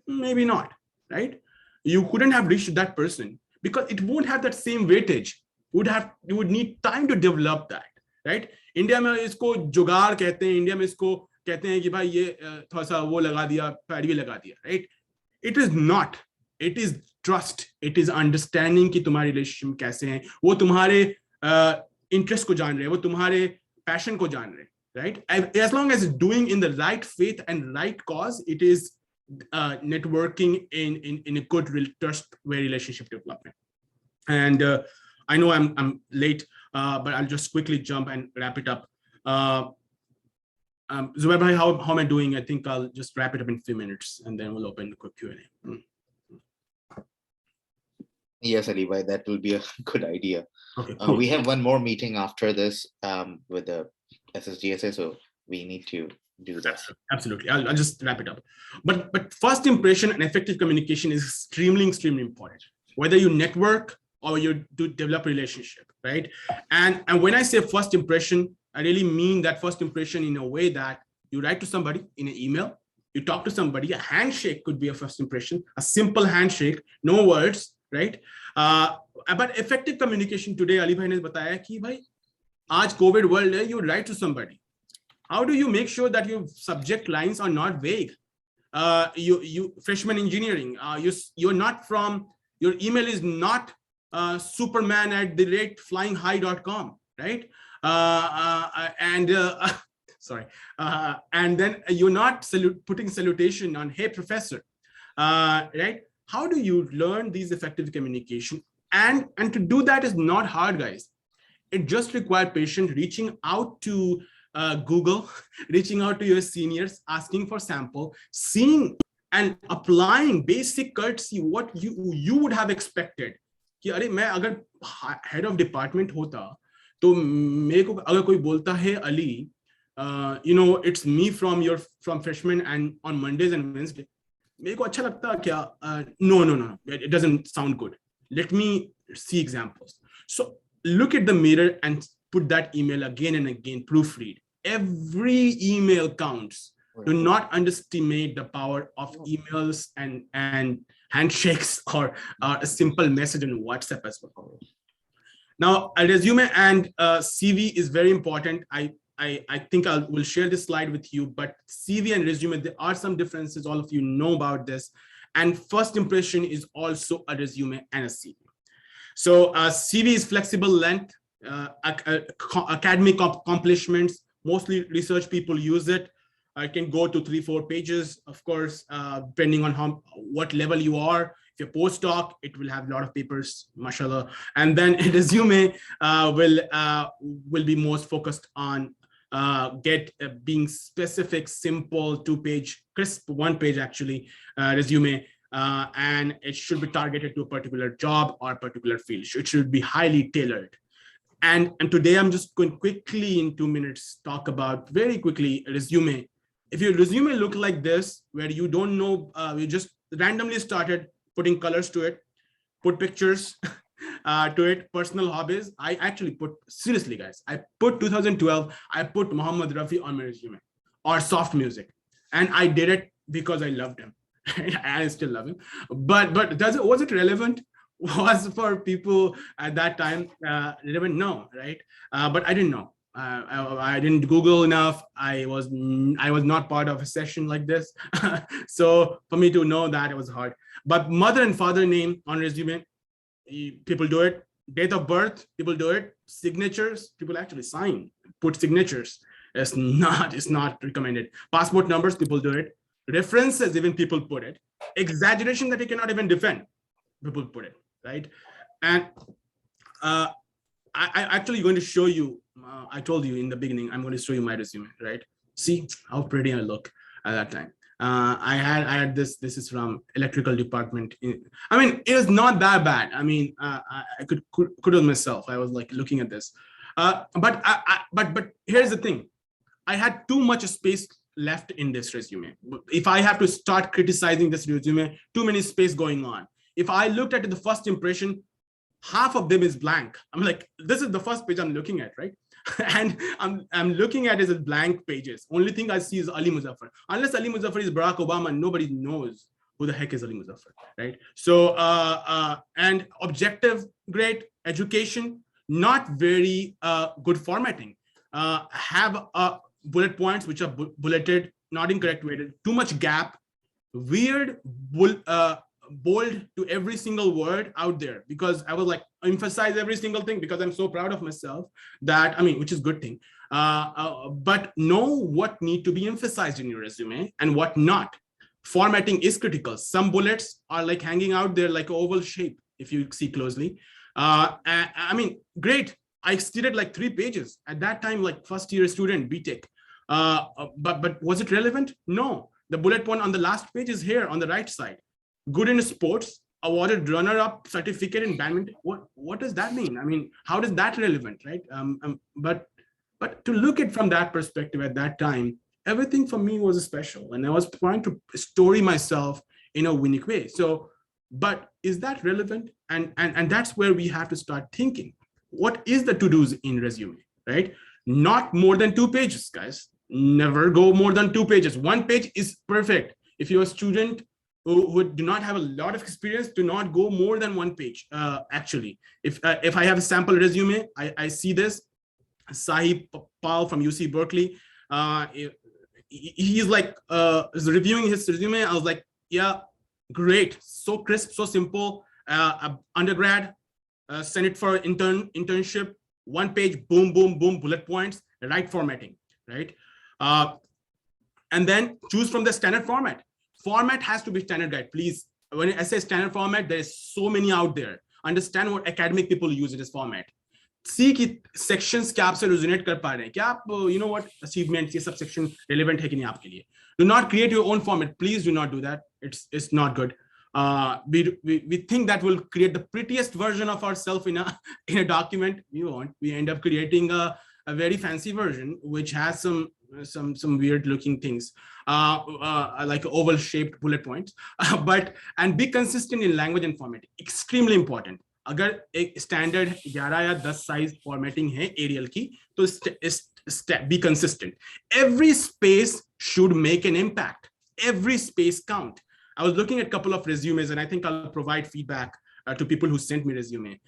Maybe not, right? You couldn't have reached that person because it won't have that same weightage. You would need time to develop that, right? India में इसको जुगाड़ कहते हैं, India में इसको कहते हैं कि भाई ये थोड़ा सा वो लगा दिया, पैडवी लगा दिया, right? It is not. It is trust. It is understanding कि तुम्हारे रिलेशनशिप कैसे हैं, वो तुम्हारे इंटरेस्ट को जान रहे हैं, वो तुम्हारे पैशन को जान रहे हैं, right? As long as doing in the right faith and right cause, it is networking in a good trust way relationship development. And I know I'm late, but I'll just quickly jump and wrap it up. Zubair bhai, how am I doing? I think I'll just wrap it up in a few minutes and then we'll open a quick Q&A. Yes, Ali bhai, that will be a good idea. Okay, cool. We have one more meeting after this with the SSGSA, so we need to do that. Absolutely. I'll just wrap it up. But first impression and effective communication is extremely important, whether you network or you do develop a relationship, right? And when I say first impression, I really mean that first impression in a way that you write to somebody in an email, you talk to somebody, a handshake could be a first impression, a simple handshake, no words, right? But effective communication today, Ali bhai ne bataya ki bhai, aaj COVID world hai, you write to somebody. How do you make sure that your subject lines are not vague? You freshman engineering, you're not from, your email is not superman@flyinghigh.com, right? Sorry. And then you're not putting salutation on, hey, professor, right? How do you learn these effective communication? And to do that is not hard, guys. It just requires patience, reaching out to Google, reaching out to your seniors, asking for sample, seeing and applying basic courtesy, what you would have expected. कि अरे मैं अगर head of department होता तो मेरे को अगर कोई बोलता है Ali, you know, it's me from freshman and on Mondays and Wednesday, मेरे को अच्छा लगता क्या? No, it doesn't sound good. Let me see examples. So look at the mirror and put that email again and again, proofread. Every email counts. Do not underestimate the power of emails and handshakes or a simple message on WhatsApp as well. Now, a resume and CV is very important. I think will share this slide with you, but CV and resume, there are some differences. All of you know about this. And first impression is also a resume and a CV. So CV is flexible length, academic accomplishments, mostly research people use it. It can go to 3-4 pages, of course, depending on what level you are. If you're postdoc, it will have a lot of papers, mashallah. And then a resume will be most focused on being specific, simple, 2-page, crisp, 1-page actually, resume. And it should be targeted to a particular job or a particular field. It should be highly tailored. And today I'm just going quickly in 2 minutes talk about very quickly a resume. If your resume look like this, where you don't know, you just randomly started putting colors to it, put pictures to it, personal hobbies. I actually put, seriously guys, I put 2012, I put Muhammad Rafi on my resume, or soft music. And I did it because I loved him. I still love him. But was it relevant? Was for people at that time relevant? No, right? But I didn't know. I didn't Google enough. I was not part of a session like this. So for me to know that, it was hard. But mother and father name on resume, people do it. Date of birth, people do it. Signatures, people actually sign, put signatures. It's not recommended. Passport numbers, people do it. References, even people put it. Exaggeration that you cannot even defend, people put it, right? And I actually going to show you, I told you in the beginning, I'm going to show you my resume, right? See how pretty I look at that time. I had this is from electrical department. I mean, it was not that bad. I mean, I could kudos myself. I was like looking at this. But here's the thing. I had too much space left in this resume. If I have to start criticizing this resume, too many space going on. If I looked at the first impression, half of them is blank. I'm like, this is the first page I'm looking at, right? And I'm looking at is blank pages. Only thing I see is Ali Muzaffar. Unless Ali Muzaffar is Barack Obama, nobody knows who the heck is Ali Muzaffar, right? So, and objective, great. Education, not very good formatting. Have bullet points which are bulleted, not in correct way. Too much gap, weird, bold to every single word out there, because I was like emphasize every single thing because I'm so proud of myself that, I mean, which is good thing. But know what need to be emphasized in your resume and what not. Formatting is critical. Some bullets are like hanging out there like an oval shape if you see closely. I mean, great. I exceeded like 3 pages at that time, like first year student, BTech. But was it relevant? No. The bullet point on the last page is here on the right side. Good in sports, awarded runner-up certificate in badminton. What does that mean? I mean, how is that relevant, right? But to look at from that perspective at that time, everything for me was special, and I was trying to story myself in a unique way. So, but is that relevant? And that's where we have to start thinking. What is the to-dos in resume, right? Not more than 2 pages, guys. Never go more than 2 pages. 1 page is perfect. If you're a student who do not have a lot of experience, do not go more than 1 page. Actually, if I have a sample resume, I see this. Sahib Pal from UC Berkeley, he's like reviewing his resume. I was like, yeah, great, so crisp, so simple. Undergrad, send it for internship. 1 page, boom, boom, boom, bullet points, right formatting, right? And then choose from the standard format. Format has to be standard guide, please. When I say standard format, there's so many out there. Understand what academic people use in this format. See कि sections क्या आपसे resonate कर पा रहे हैं, क्या आप you know what achievements ये सब section relevant है कि नहीं आपके लिए. Do not create your own format. Please do not do that. It's not good. We think that will create the prettiest version of ourselves in a document. We end up creating a very fancy version which has some weird looking things, like oval shaped bullet points. And be consistent in language and format. Extremely important. अगर एक standard 11 या 10 size formatting है aerial की, तो be consistent. Every space should make an impact. Every space count. I was looking at a couple of resumes, and I think I'll provide feedback to people who sent me resume.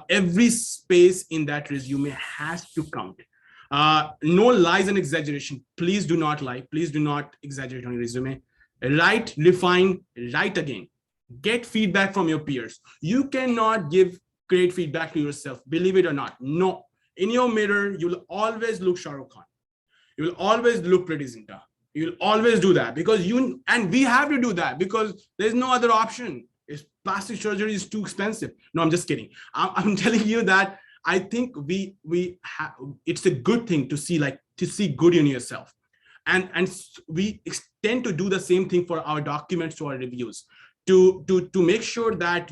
Every space in that resume has to count. No lies and exaggeration. Please do not lie. Please do not exaggerate on your resume. Write, refine, write again. Get feedback from your peers. You cannot give great feedback to yourself, believe it or not. No. In your mirror, you'll always look Shah Rukh Khan. You'll always look Pretty Zinta. You'll always do that because and we have to do that because there's no other option. If plastic surgery is too expensive. No, I'm just kidding. I'm telling you that I think it's a good thing to see good in yourself. And we tend to do the same thing for our documents, to our reviews. To make sure that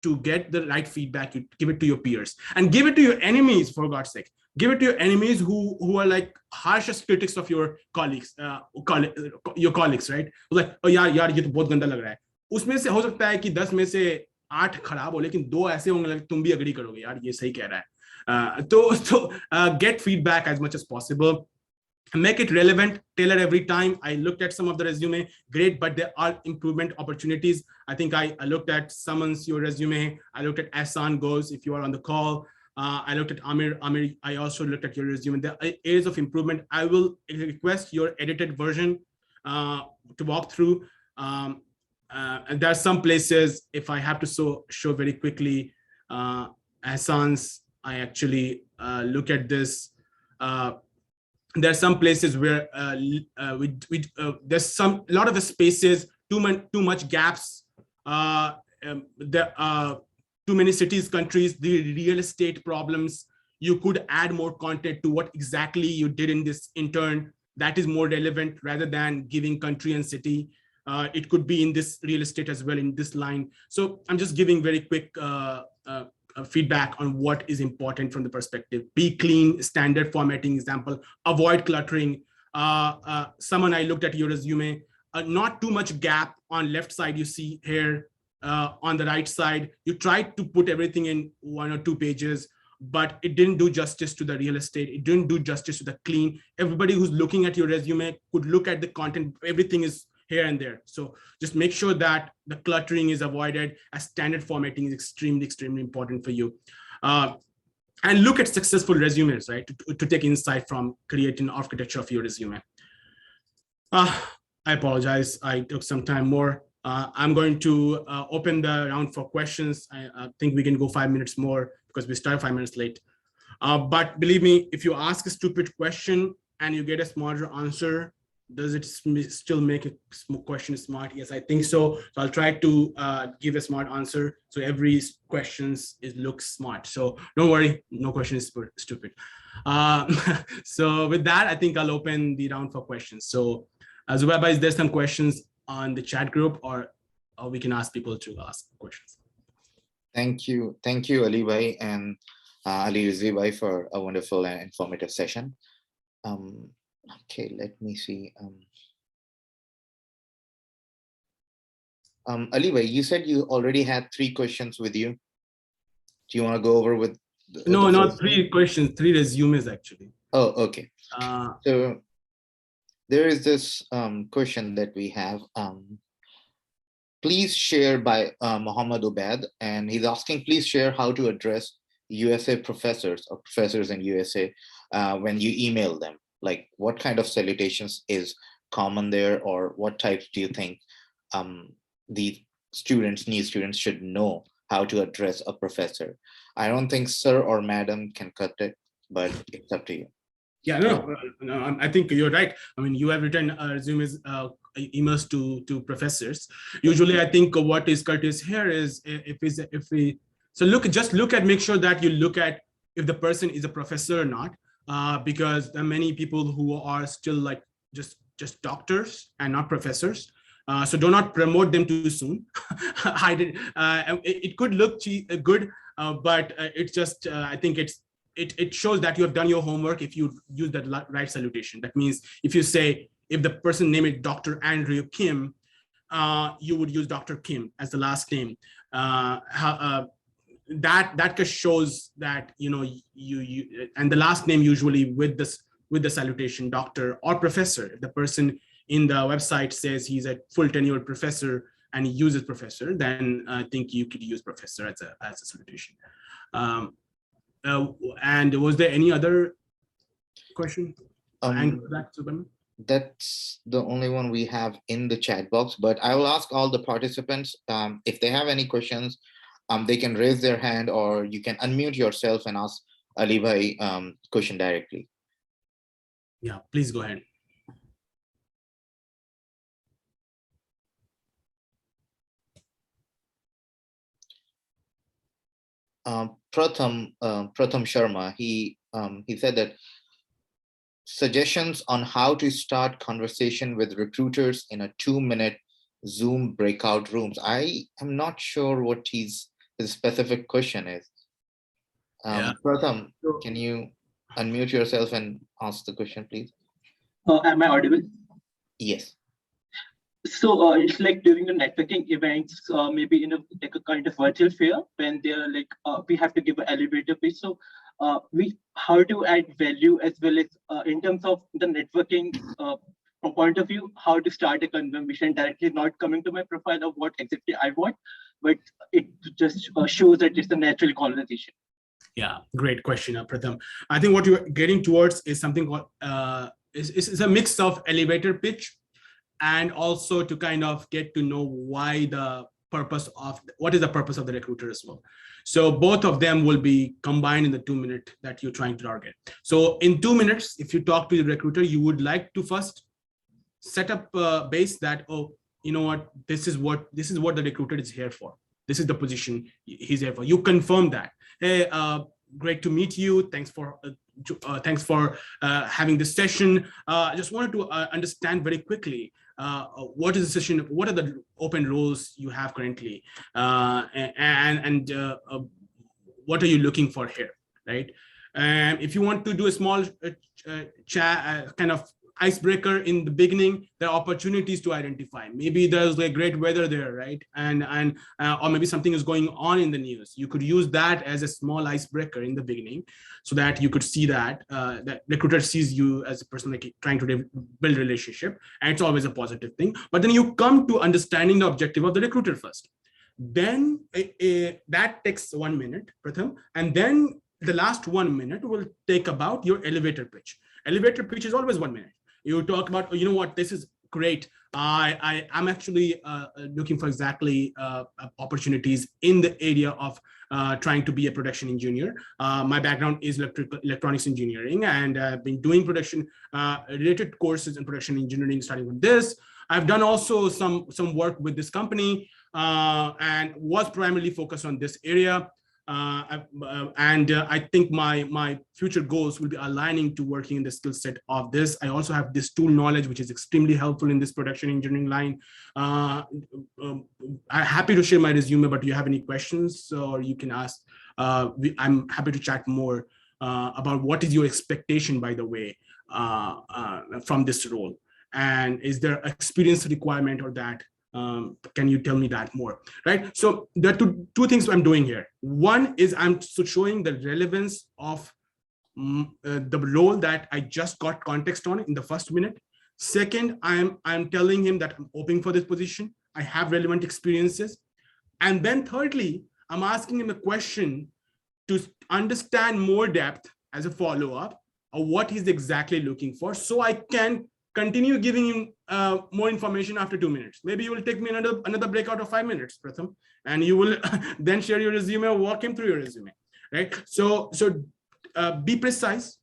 to get the right feedback, you give it to your peers and give it to your enemies, for God's sake. Give it to your enemies who are like harshest critics of your colleagues, right? Like, oh yaar, ये तो बहुत गंदा लग रहा है. उसमें से हो सकता है कि 10 में से 8 खराब हो, लेकिन 2 ऐसे होंगे कि तुम भी agree करोगे, यार ये सही कह रहा है. तो get feedback as much as possible. Make it relevant, tailor every time. I looked at some of the resume, great, but there are improvement opportunities. I think I looked at someone's your resume. I looked at Ahsan Goes, if you are on the call. I looked at Amir. I also looked at your resume. There are areas of improvement. I will request your edited version to walk through. And there are some places, if I have to show very quickly, Ahsan's, I actually look at this. There are some places where there's a lot of spaces, too much gaps. There are too many cities, countries, the real estate problems. You could add more content to what exactly you did in this intern. That is more relevant rather than giving country and city. It could be in this real estate as well, in this line. So I'm just giving very quick feedback on what is important from the perspective. Be clean, standard formatting example, avoid cluttering. Someone I looked at your resume, not too much gap on left side you see here. on the right side, you tried to put everything in 1 or 2 pages, but it didn't do justice to the real estate. It didn't do justice to the clean. Everybody who's looking at your resume could look at the content. Everything is here and there. So just make sure that the cluttering is avoided, as standard formatting is extremely, extremely important for you. And look at successful resumes, right? To take insight from creating architecture of your resume. I apologize. I took some time more. I'm going to open the round for questions. I think we can go 5 minutes more because we started 5 minutes late. But believe me, if you ask a stupid question and you get a smarter answer, does it still make a question smart? Yes, I think so. So I'll try to give a smart answer. So every question looks smart. So don't worry, no question is stupid. So with that, I think I'll open the round for questions. So Zubaida, is there some questions on the chat group, or we can ask people to ask questions? Thank you, Ali Bhai and Ali Rizvi Bhai, for a wonderful and informative session. Okay, let me see. Ali Bhai, you said you already had 3 questions with you. Do you want to go over with? No, not 3 questions, 3 resumes actually. Oh, okay. So there is this question that we have. Please share by Muhammad Ubaid, and he's asking, please share how to address USA professors or professors in USA when you email them. Like, what kind of salutations is common there, or what types do you think the new students should know how to address a professor? I don't think sir or madam can cut it, but it's up to you. Yeah, no, I think you're right. I mean, you have written resumes, emails to professors. Usually, I think what is courteous here is just look at, make sure that you look at if the person is a professor or not, because there are many people who are still like just doctors and not professors. So do not promote them too soon. It could look good, but it's just I think it shows that you have done your homework if you use the right salutation. That means if you say, if the person name is Dr. Andrew Kim, you would use Dr. Kim as the last name. That just shows that you and the last name usually with the salutation doctor or professor. If the person in the website says he's a full tenured professor and he uses professor, then I think you could use professor as a salutation. And was there any other question? That's the only one we have in the chat box, but I will ask all the participants if they have any questions, they can raise their hand, or you can unmute yourself and ask Ali Bhai question directly. Yeah, please go ahead. Pratham Sharma, he said that suggestions on how to start conversation with recruiters in a 2-minute Zoom breakout rooms. I am not sure what his specific question is. Pratham, can you unmute yourself and ask the question, please? Am I audible? Yes. So it's like during the networking events, maybe in a kind of virtual fair, when they're like we have to give an elevator pitch. So how to add value as well as in terms of the networking from point of view, how to start a conversation directly, not coming to my profile of what exactly I want, but it just shows that it's a natural conversation. Yeah, great question, Pratham. I think what you're getting towards is something called is a mix of elevator pitch, and also to kind of get to know what is the purpose of the recruiter as well. So both of them will be combined in the 2 minute that you're trying to target. So in 2 minutes, if you talk to the recruiter, you would like to first set up a base that, oh, you know what, this is what the recruiter is here for. This is the position he's here for. You confirm that. Hey, great to meet you. Thanks for having this session. I just wanted to understand very quickly, what is the session? What are the open roles you have currently? And what are you looking for here, right? And if you want to do a small chat, kind of icebreaker in the beginning, there are opportunities to identify. Maybe there's like great weather there, right? And or maybe something is going on in the news. You could use that as a small icebreaker in the beginning, so that you could see that that recruiter sees you as a person like trying to build relationship, and it's always a positive thing. But then you come to understanding the objective of the recruiter first. Then that takes 1 minute, Pratham, and then the last 1 minute will take about your elevator pitch. Elevator pitch is always 1 minute. You talk about, you know what, this is great. I'm actually looking for exactly opportunities in the area of trying to be a production engineer. My background is electronics engineering, and I've been doing production related courses in production engineering, starting with this. I've done also some work with this company and was primarily focused on this area. I think my future goals will be aligning to working in the skill set of this. I also have this tool knowledge, which is extremely helpful in this production engineering line. I'm happy to share my resume, but do you have any questions, or you can ask? I'm happy to chat more about what is your expectation, by the way, from this role, and is there experience requirement or that? Can you tell me that more, right? So there are two things I'm doing here. One is I'm showing the relevance of the role that I just got context on in the first minute. Second, I'm telling him that I'm open for this position. I have relevant experiences. And then thirdly, I'm asking him a question to understand more depth as a follow-up of what he's exactly looking for, so I can continue giving him more information after 2 minutes. Maybe you will take me another breakout of 5 minutes, Pratham, and you will then share your resume or walk him through your resume, right? So be precise,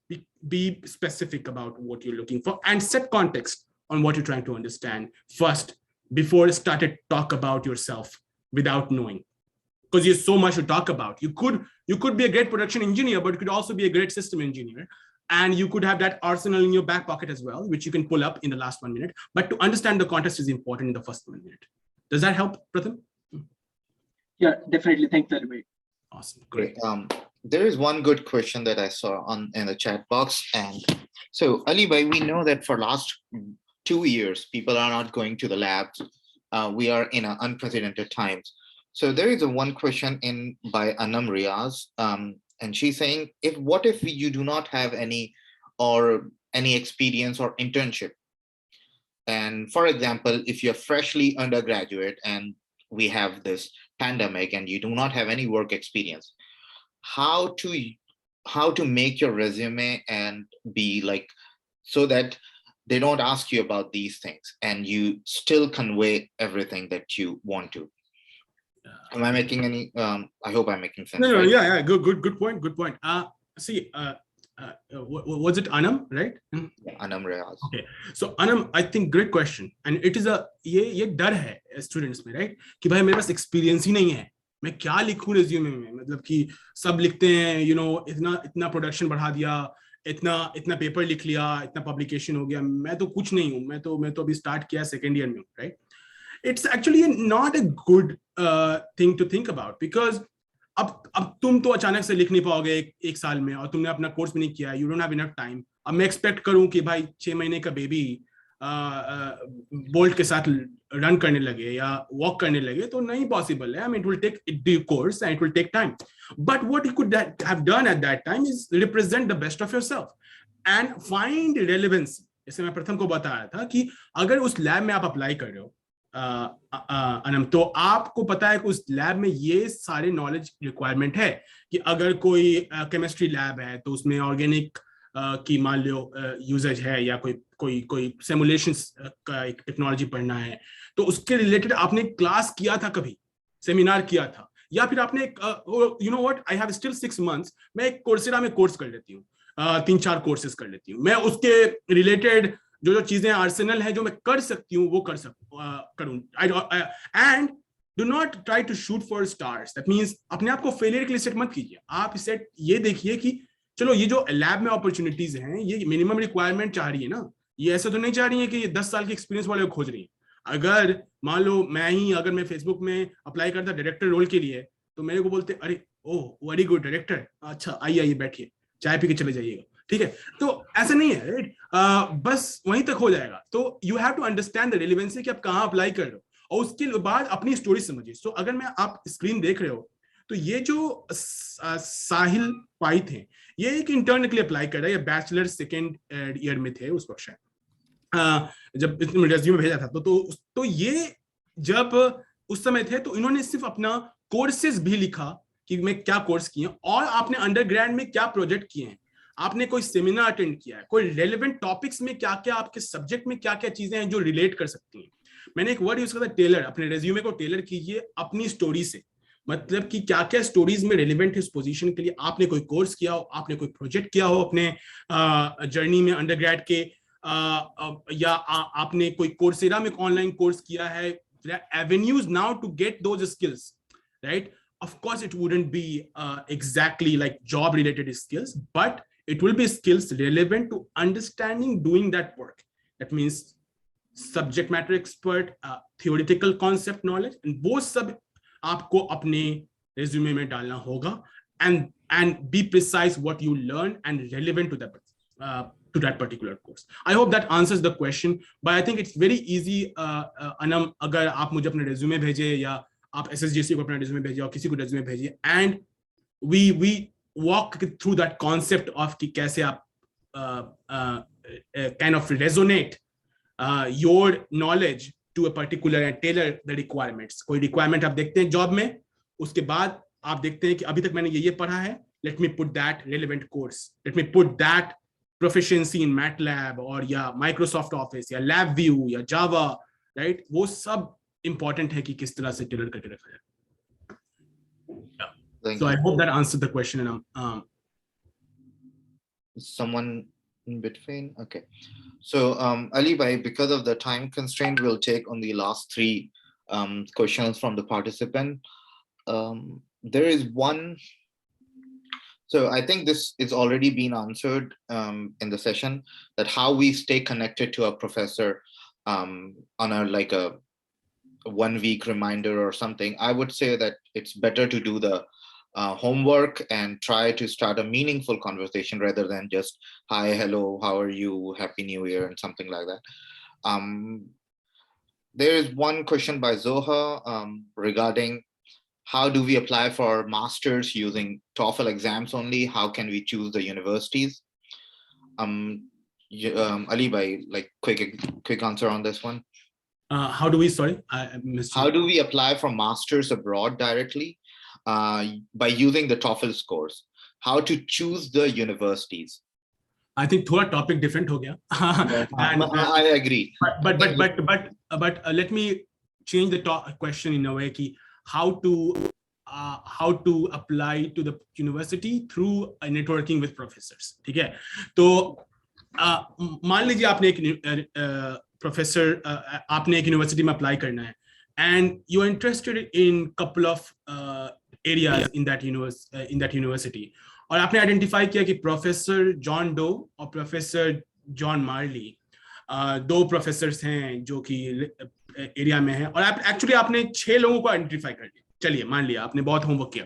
be specific about what you're looking for, and set context on what you're trying to understand first before started talk about yourself without knowing, because there's so much to talk about. You could be a great production engineer, but you could also be a great system engineer. And you could have that arsenal in your back pocket as well, which you can pull up in the last 1 minute. But to understand the context is important in the first 1 minute. Does that help, Pratham? Yeah, definitely. Thanks, Ali. Awesome, great. There is one good question that I saw in the chat box. And so, Ali bhai, we know that for last 2 years, people are not going to the labs. We are in unprecedented times. So there is one question by Anam Riaz. And she's saying, what if you do not have any experience or internship? And for example, if you're freshly undergraduate and we have this pandemic and you do not have any work experience, how to make your resume and be like, so that they don't ask you about these things and you still convey everything that you want to? Am I making any? I hope I'm making sense. No, right? yeah, good point. See, was it Anam, right? Yeah, Anam Riaz. Okay, so Anam, I think great question, and it is ये डर है students में, right? कि भाई मेरे पास experience ही नहीं है, मैं क्या लिखूं resume में? मतलब कि सब लिखते हैं, you know, इतना production बढ़ा दिया, इतना paper लिख लिया, इतना publication हो गया, मैं तो कुछ नहीं हूँ, मैं तो अभी start किया second year में, right? It's actually not a good thing to think about, because अब तुम तो अचानक से लिख नहीं पाओगे एक साल में, और तुमने अपना कोर्स भी नहीं किया, you don't have enough time. अब मैं एक्सपेक्ट करूं कि भाई 6 महीने का बेबी बोल्ट के साथ रन करने लगे या वॉक करने लगे, तो नहीं पॉसिबल है. I mean, it will take due course and it will take time. But what you could have done at that time is represent the best of yourself and find relevance. जैसे मैं प्रथम को बताया था कि अगर उस लैब में आप अप्लाई कर रहे हो अनम, तो आपको पता है कि उस लैब में ये सारे नॉलेज रिक्वायरमेंट है कि अगर कोई केमिस्ट्री लैब है तो उसमें ऑर्गेनिक की मान लो यूजेज है, या कोई सिमुलेशंस का एक टेक्नोलॉजी पढ़ना है, तो उसके रिलेटेड आपने क्लास किया था, कभी सेमिनार किया था, या फिर आपने you know what, I have still 6 months, मैं एक कोर्सेरा में कोर्स कर लेती हूँ, 3-4 कोर्सेज कर लेती हूँ, मैं उसके रिलेटेड जो चीजें आर्सेनल है जो मैं कर सकती हूँ वो करूँ. And do not try to shoot for stars. That means अपने आप को फेलियर के लिए सेट मत कीजिए. आप सेट ये देखिए कि चलो ये जो लैब में अपॉर्चुनिटीज हैं ये मिनिमम रिक्वायरमेंट चाह रही है ना, ये ऐसा तो नहीं चाह रही है कि ये 10 साल के एक्सपीरियंस वाले को खोज रही है. अगर मान लो अगर मैं फेसबुक में अप्लाई करता डायरेक्टर रोल के लिए, तो मेरे को बोलते अरे ओह वेरी गुड डायरेक्टर, अच्छा आइए बैठिए, चाय पी के चले जाइएगा, ठीक है. तो ऐसा नहीं है, राइट. बस वहीं तक हो जाएगा. तो you have to understand the relevancy कि आप कहाँ अप्लाई कर रहे हो, और उसके बाद अपनी स्टोरी समझिए. सो अगर मैं आप स्क्रीन देख रहे हो तो ये जो साहिल पाई थे, ये एक इंटर्न के लिए अप्लाई कर रहा है, ये बैचलर सेकेंड ईयर में थे उस वक्त. जब रेज्यूमे भेजा था तो ये जब उस समय थे तो इन्होंने सिर्फ अपना कोर्सेज भी लिखा कि मैं क्या कोर्स किए, और आपने अंडरग्रेड में क्या प्रोजेक्ट किए हैं, आपने कोई सेमिनार अटेंड किया है, कोई रेलेवेंट टॉपिक्स में क्या क्या आपके सब्जेक्ट में क्या क्या चीजें हैं जो रिलेट कर सकती हैं. मैंने एक वर्ड यूज किया था टेलर. अपने रेज्यूमे को टेलर कीजिए अपनी स्टोरी से, मतलब कि क्या क्या स्टोरीज में रेलिवेंट है इस पोजीशन के लिए. आपने कोई कोर्स किया हो, आपने कोई प्रोजेक्ट किया हो अपने जर्नी में अंडरग्रेड के, या आपने कोई कोर्सेरा में ऑनलाइन कोर्स किया है. avenues now to get those skills, right? Of course it wouldn't be exactly like job related skills, but it will be skills relevant to understanding doing that work. That means subject matter expert, theoretical concept knowledge, and वो सब आपको अपने resume में डालना होगा, and be precise what you learn and relevant to that particular course. I hope that answers the question, but I think it's very easy. Anam, अगर आप मुझे अपने resume भेजे या आप SSGC को अपना resume भेजिए और किसी को resume भेजिए, and we walk through that concept of कि कैसे आप kind of resonate your knowledge to a particular and tailor the requirements. कोई requirement आप देखते हैं job में, उसके बाद आप देखते हैं कि अभी तक मैंने ये पढ़ा है, let me put that relevant course, let me put that proficiency in MATLAB or या Microsoft Office या LabVIEW या Java, right? वो सब important है कि किस तरह से tailor करके रखा जाए. Yeah. So I hope that answered the question. And someone in between. Okay. So Ali bhai, because of the time constraint, we'll take on the last three questions from the participant. There is one. So I think this is already been answered in the session, that how we stay connected to a professor on a 1 week reminder or something. I would say that it's better to do the homework and try to start a meaningful conversation rather than just hi, hello, how are you, happy new year, and something like that. There is one question by Zoha regarding how do we apply for masters using TOEFL exams only? How can we choose the universities? Ali bhai, like quick answer on this one. How do we, sorry, I missed you. How do we apply for masters abroad directly by using the TOEFL scores? How to choose the universities? I think थोड़ा topic different हो गया. I agree. But let me change the question in a way कि how to apply to the university through networking with professors. ठीक है, तो मान लीजिए आपने एक प्रोफेसर, आपने एक यूनिवर्सिटी में अप्लाई करना है, and you are interested in couple of areas in that university, और आपने आइडेंटिफाई किया कि प्रोफेसर जॉन डो और प्रोफेसर जॉन मार्ली दो प्रोफेसर्स हैं जो कि एरिया में हैं, और आप एक्चुअली आपने 6 लोगों को आइडेंटिफाई कर लिया. चलिए मान लिया आपने बहुत होमवर्क किया,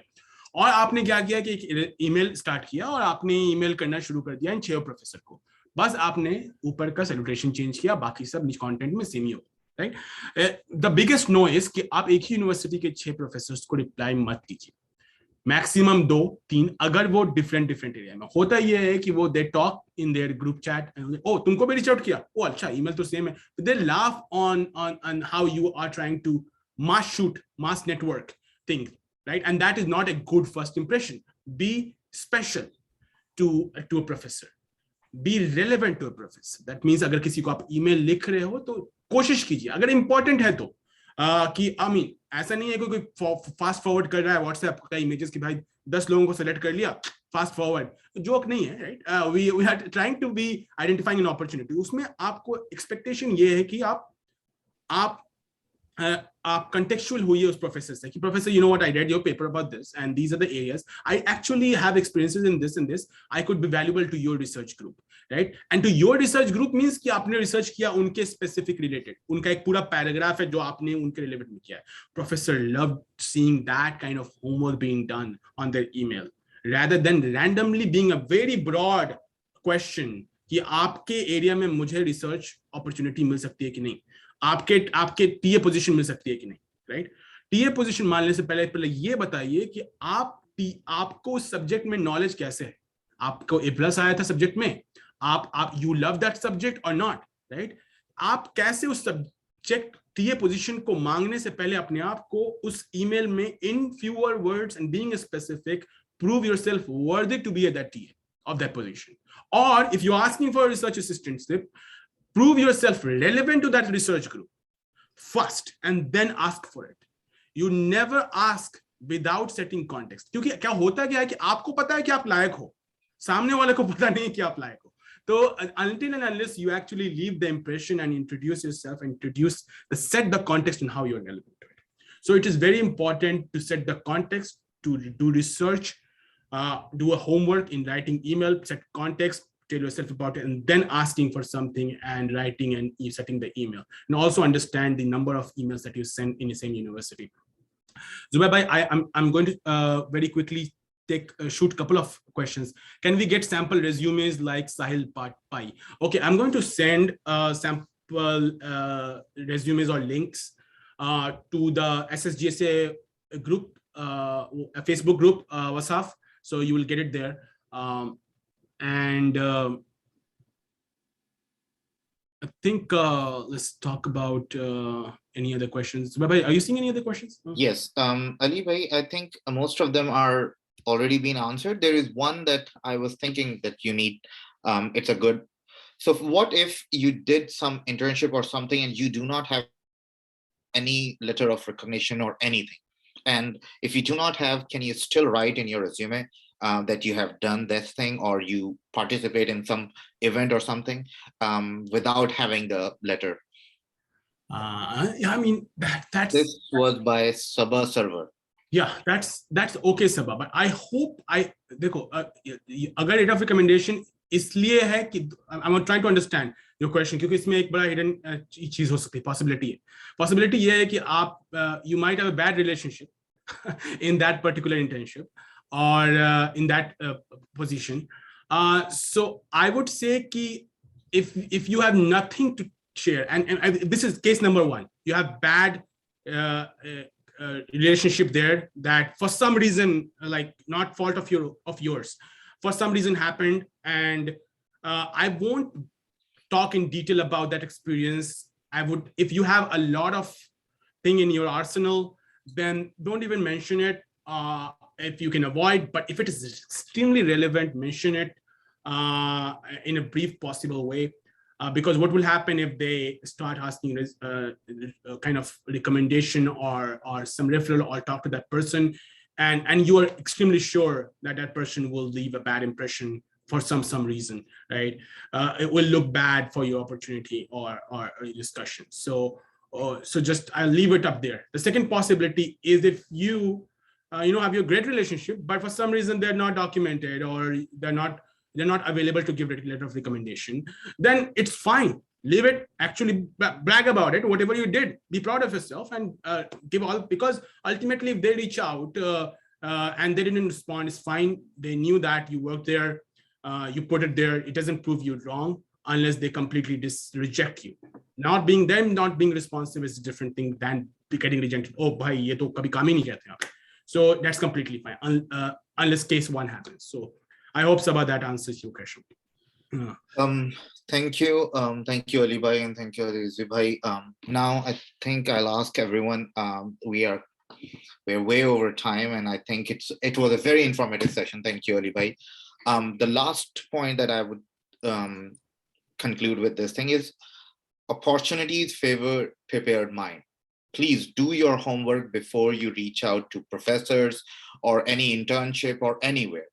और आपने क्या किया कि एक ईमेल स्टार्ट किया और आपने ईमेल करना शुरू कर दिया इन 6 प्रोफेसर को. बस आपने ऊपर का सैल्यूटेशन चेंज किया, बाकी सब निच कंटेंट में सेम ही हो, right. The biggest no is कि आप एक ही यूनिवर्सिटी के 6 प्रोफेसर्स को रिप्लाई मत कीजिए, मैक्सिमम 2-3, अगर वो डिफरेंट एरिया में. होता ये है कि वो they talk in their group chat, ओ तुमको भी रीच आउट किया, ओ अच्छा ईमेल तो सेम है, they laugh on how you are trying to mass network thing, right? And that is not a good first impression. Be special to a professor, be relevant to a professor. That means अगर किसी को आप email लिख रहे हो तो कोशिश कीजिए, अगर इंपॉर्टेंट है तो कि ऐसा नहीं है कोई फास्ट फॉरवर्ड कर रहा है व्हाट्सएप का इमेजेस कि भाई 10 लोगों को सेलेक्ट कर लिया, फास्ट फॉरवर्ड, जोक नहीं है, right. We are trying to be identifying an opportunity. उसमें आपको एक्सपेक्टेशन ये है कि आप contextual हुई है उस प्रोफेसर से कि professor, you know what, I read your paper about this and these are the areas I actually have experiences in this and this, I could be valuable to your research group, right? And to your research group means कि आपने research किया उनके specific related, उनका एक पूरा paragraph है जो आपने उनके रिलेटेड में किया है. Professor loved seeing that kind of homework being done on their email rather than randomly being a very broad question कि आपके एरिया में मुझे रिसर्च अपॉर्चुनिटी मिल सकती है कि नहीं, आपके टीए पोजीशन मिल सकती है कि नहीं, राइट। टीए पोजीशन मानने से पहले ये बताइए कि आपको उस सब्जेक्ट में नॉलेज कैसे है, आपको A+ आया था सब्जेक्ट में, आप यू लव दैट सब्जेक्ट और नॉट, राइट। आप कैसे उस सब्जेक्ट टीए पोजीशन को मांगने से पहले अपने आप को उस ईमेल में in fewer words and being specific prove yourself worthy to be at that TA of that position. Or if you're asking for a research assistantship, prove yourself relevant to that research group first and then ask for it. You never ask without setting context. क्योंकि क्या होता क्या है कि आपको पता है कि आप लायक हो, सामने वाले को पता नहीं कि आप लायक हो. So until and unless you actually leave the impression and introduce yourself, set the context and how you're relevant to it. So it is very important to set the context, to do research, do a homework in writing email, set context, tell yourself about it, and then asking for something and writing and setting the email. And also understand the number of emails that you send in the same university. Zubair bhai, I'm going to very quickly shoot a couple of questions. Can we get sample resumes like Sahil Pai? Okay, I'm going to send sample resumes or links to the SSGSA group, a Facebook group, Wasaf. So you will get it there. I think let's talk about any other questions. Bye-bye. Are you seeing any other questions? Yes, Ali bhai, I think most of them are already been answered. There is one that I was thinking that you need. It's a good. So what if you did some internship or something and you do not have any letter of recognition or anything? And if you do not have, can you still write in your resume that you have done this thing or you participate in some event or something without having the letter? Yeah, I mean, that's... This was by Sabah server. Yeah, that's okay, Sabah. But I hope देखो, अगर letter of recommendation इसलिए है कि I'm trying to understand your question, क्योंकि इसमें एक बड़ा hidden चीज हो सकती है, possibility ये है कि आप you might have a bad relationship in that particular internship or in that position. So I would say कि if you have nothing to share, and this is case number one, you have bad relationship there that for some reason, like not fault of yours, for some reason happened, and I won't talk in detail about that experience. I would, if you have a lot of thing in your arsenal, then don't even mention it if you can avoid. But if it is extremely relevant, mention it in a brief possible way. Because what will happen if they start asking kind of recommendation or some referral or talk to that person, and you are extremely sure that that person will leave a bad impression for some reason, right? It will look bad for your opportunity or discussion. So just I'll leave it up there. The second possibility is if you have your great relationship, but for some reason they're not documented or they're not available to give a letter of recommendation, then it's fine. Leave it, actually brag about it, whatever you did, be proud of yourself and give all, because ultimately if they reach out and they didn't respond, it's fine. They knew that you worked there, you put it there. It doesn't prove you wrong unless they completely reject you. Not being responsive is a different thing than getting rejected. Oh, bhai, ye to kabhi kaam hi nahi karte aap. So that's completely fine unless case one happens. So I hope, Sabah, that answers your question. Thank you, Ali bhai, and thank you, Rizvi bhai. Now I think I'll ask everyone. We're way over time, and I think it was a very informative session. Thank you, Ali bhai. The last point that I would conclude with this thing is opportunities favor prepared mind. Please do your homework before you reach out to professors or any internship or anywhere.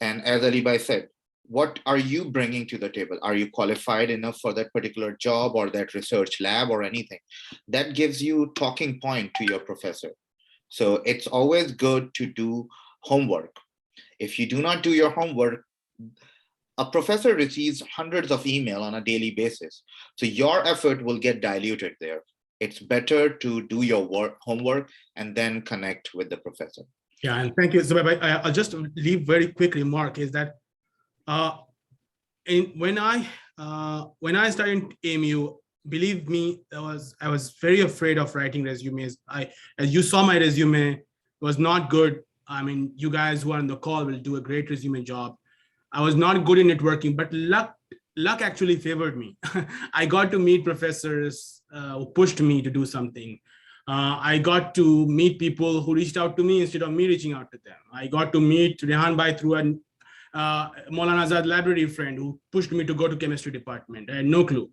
And as Ali bhai said, what are you bringing to the table? Are you qualified enough for that particular job or that research lab or anything? That gives you talking point to your professor. So it's always good to do homework. If you do not do your homework, a professor receives hundreds of emails on a daily basis. So your effort will get diluted there. It's better to do your homework and then connect with the professor. Yeah, and thank you. So I'll just leave very quick remark is that when I started AMU, believe me, I was very afraid of writing resumes. As you saw, my resume was not good. I mean, you guys who are on the call will do a great resume job. I was not good in networking, but luck actually favored me. I got to meet professors who pushed me to do something. I got to meet people who reached out to me instead of me reaching out to them. I got to meet Rehan Bhai through an Maulana Azad library friend who pushed me to go to chemistry department. I had no clue.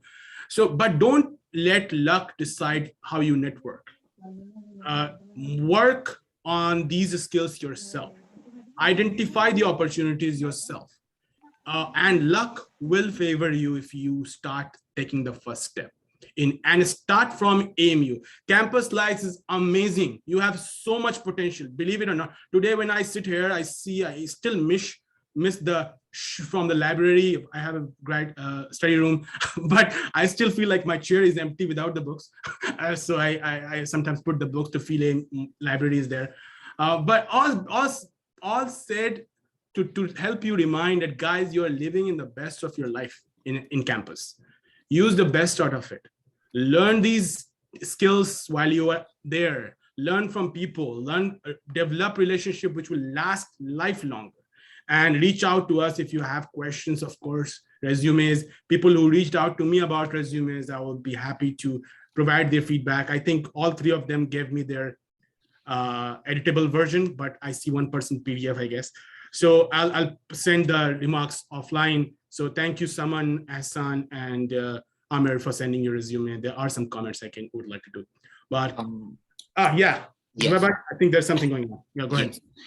So, but don't let luck decide how you network. Work on these skills yourself. Identify the opportunities yourself. And luck will favor you if you start taking the first step and start from AMU. Campus life is amazing. You have so much potential, believe it or not. Today, when I sit here, I still miss the from the library. I have a great study room, but I still feel like my chair is empty without the books. So I sometimes put the books to feel a library is there. But all said to help you remind that, guys, you are living in the best of your life in campus. Use the best out of it. Learn these skills while you are there. Learn from people. Develop relationship which will last lifelong. And reach out to us if you have questions, of course, resumes. People who reached out to me about resumes, I will be happy to provide their feedback. I think all three of them gave me their editable version, but I see one person PDF, I guess. So I'll send the remarks offline. So thank you, Saman, Hassan, and Amir for sending your resume. There are some comments I would like to do. But yeah. Yes. I think there's something going on. Yeah, go ahead.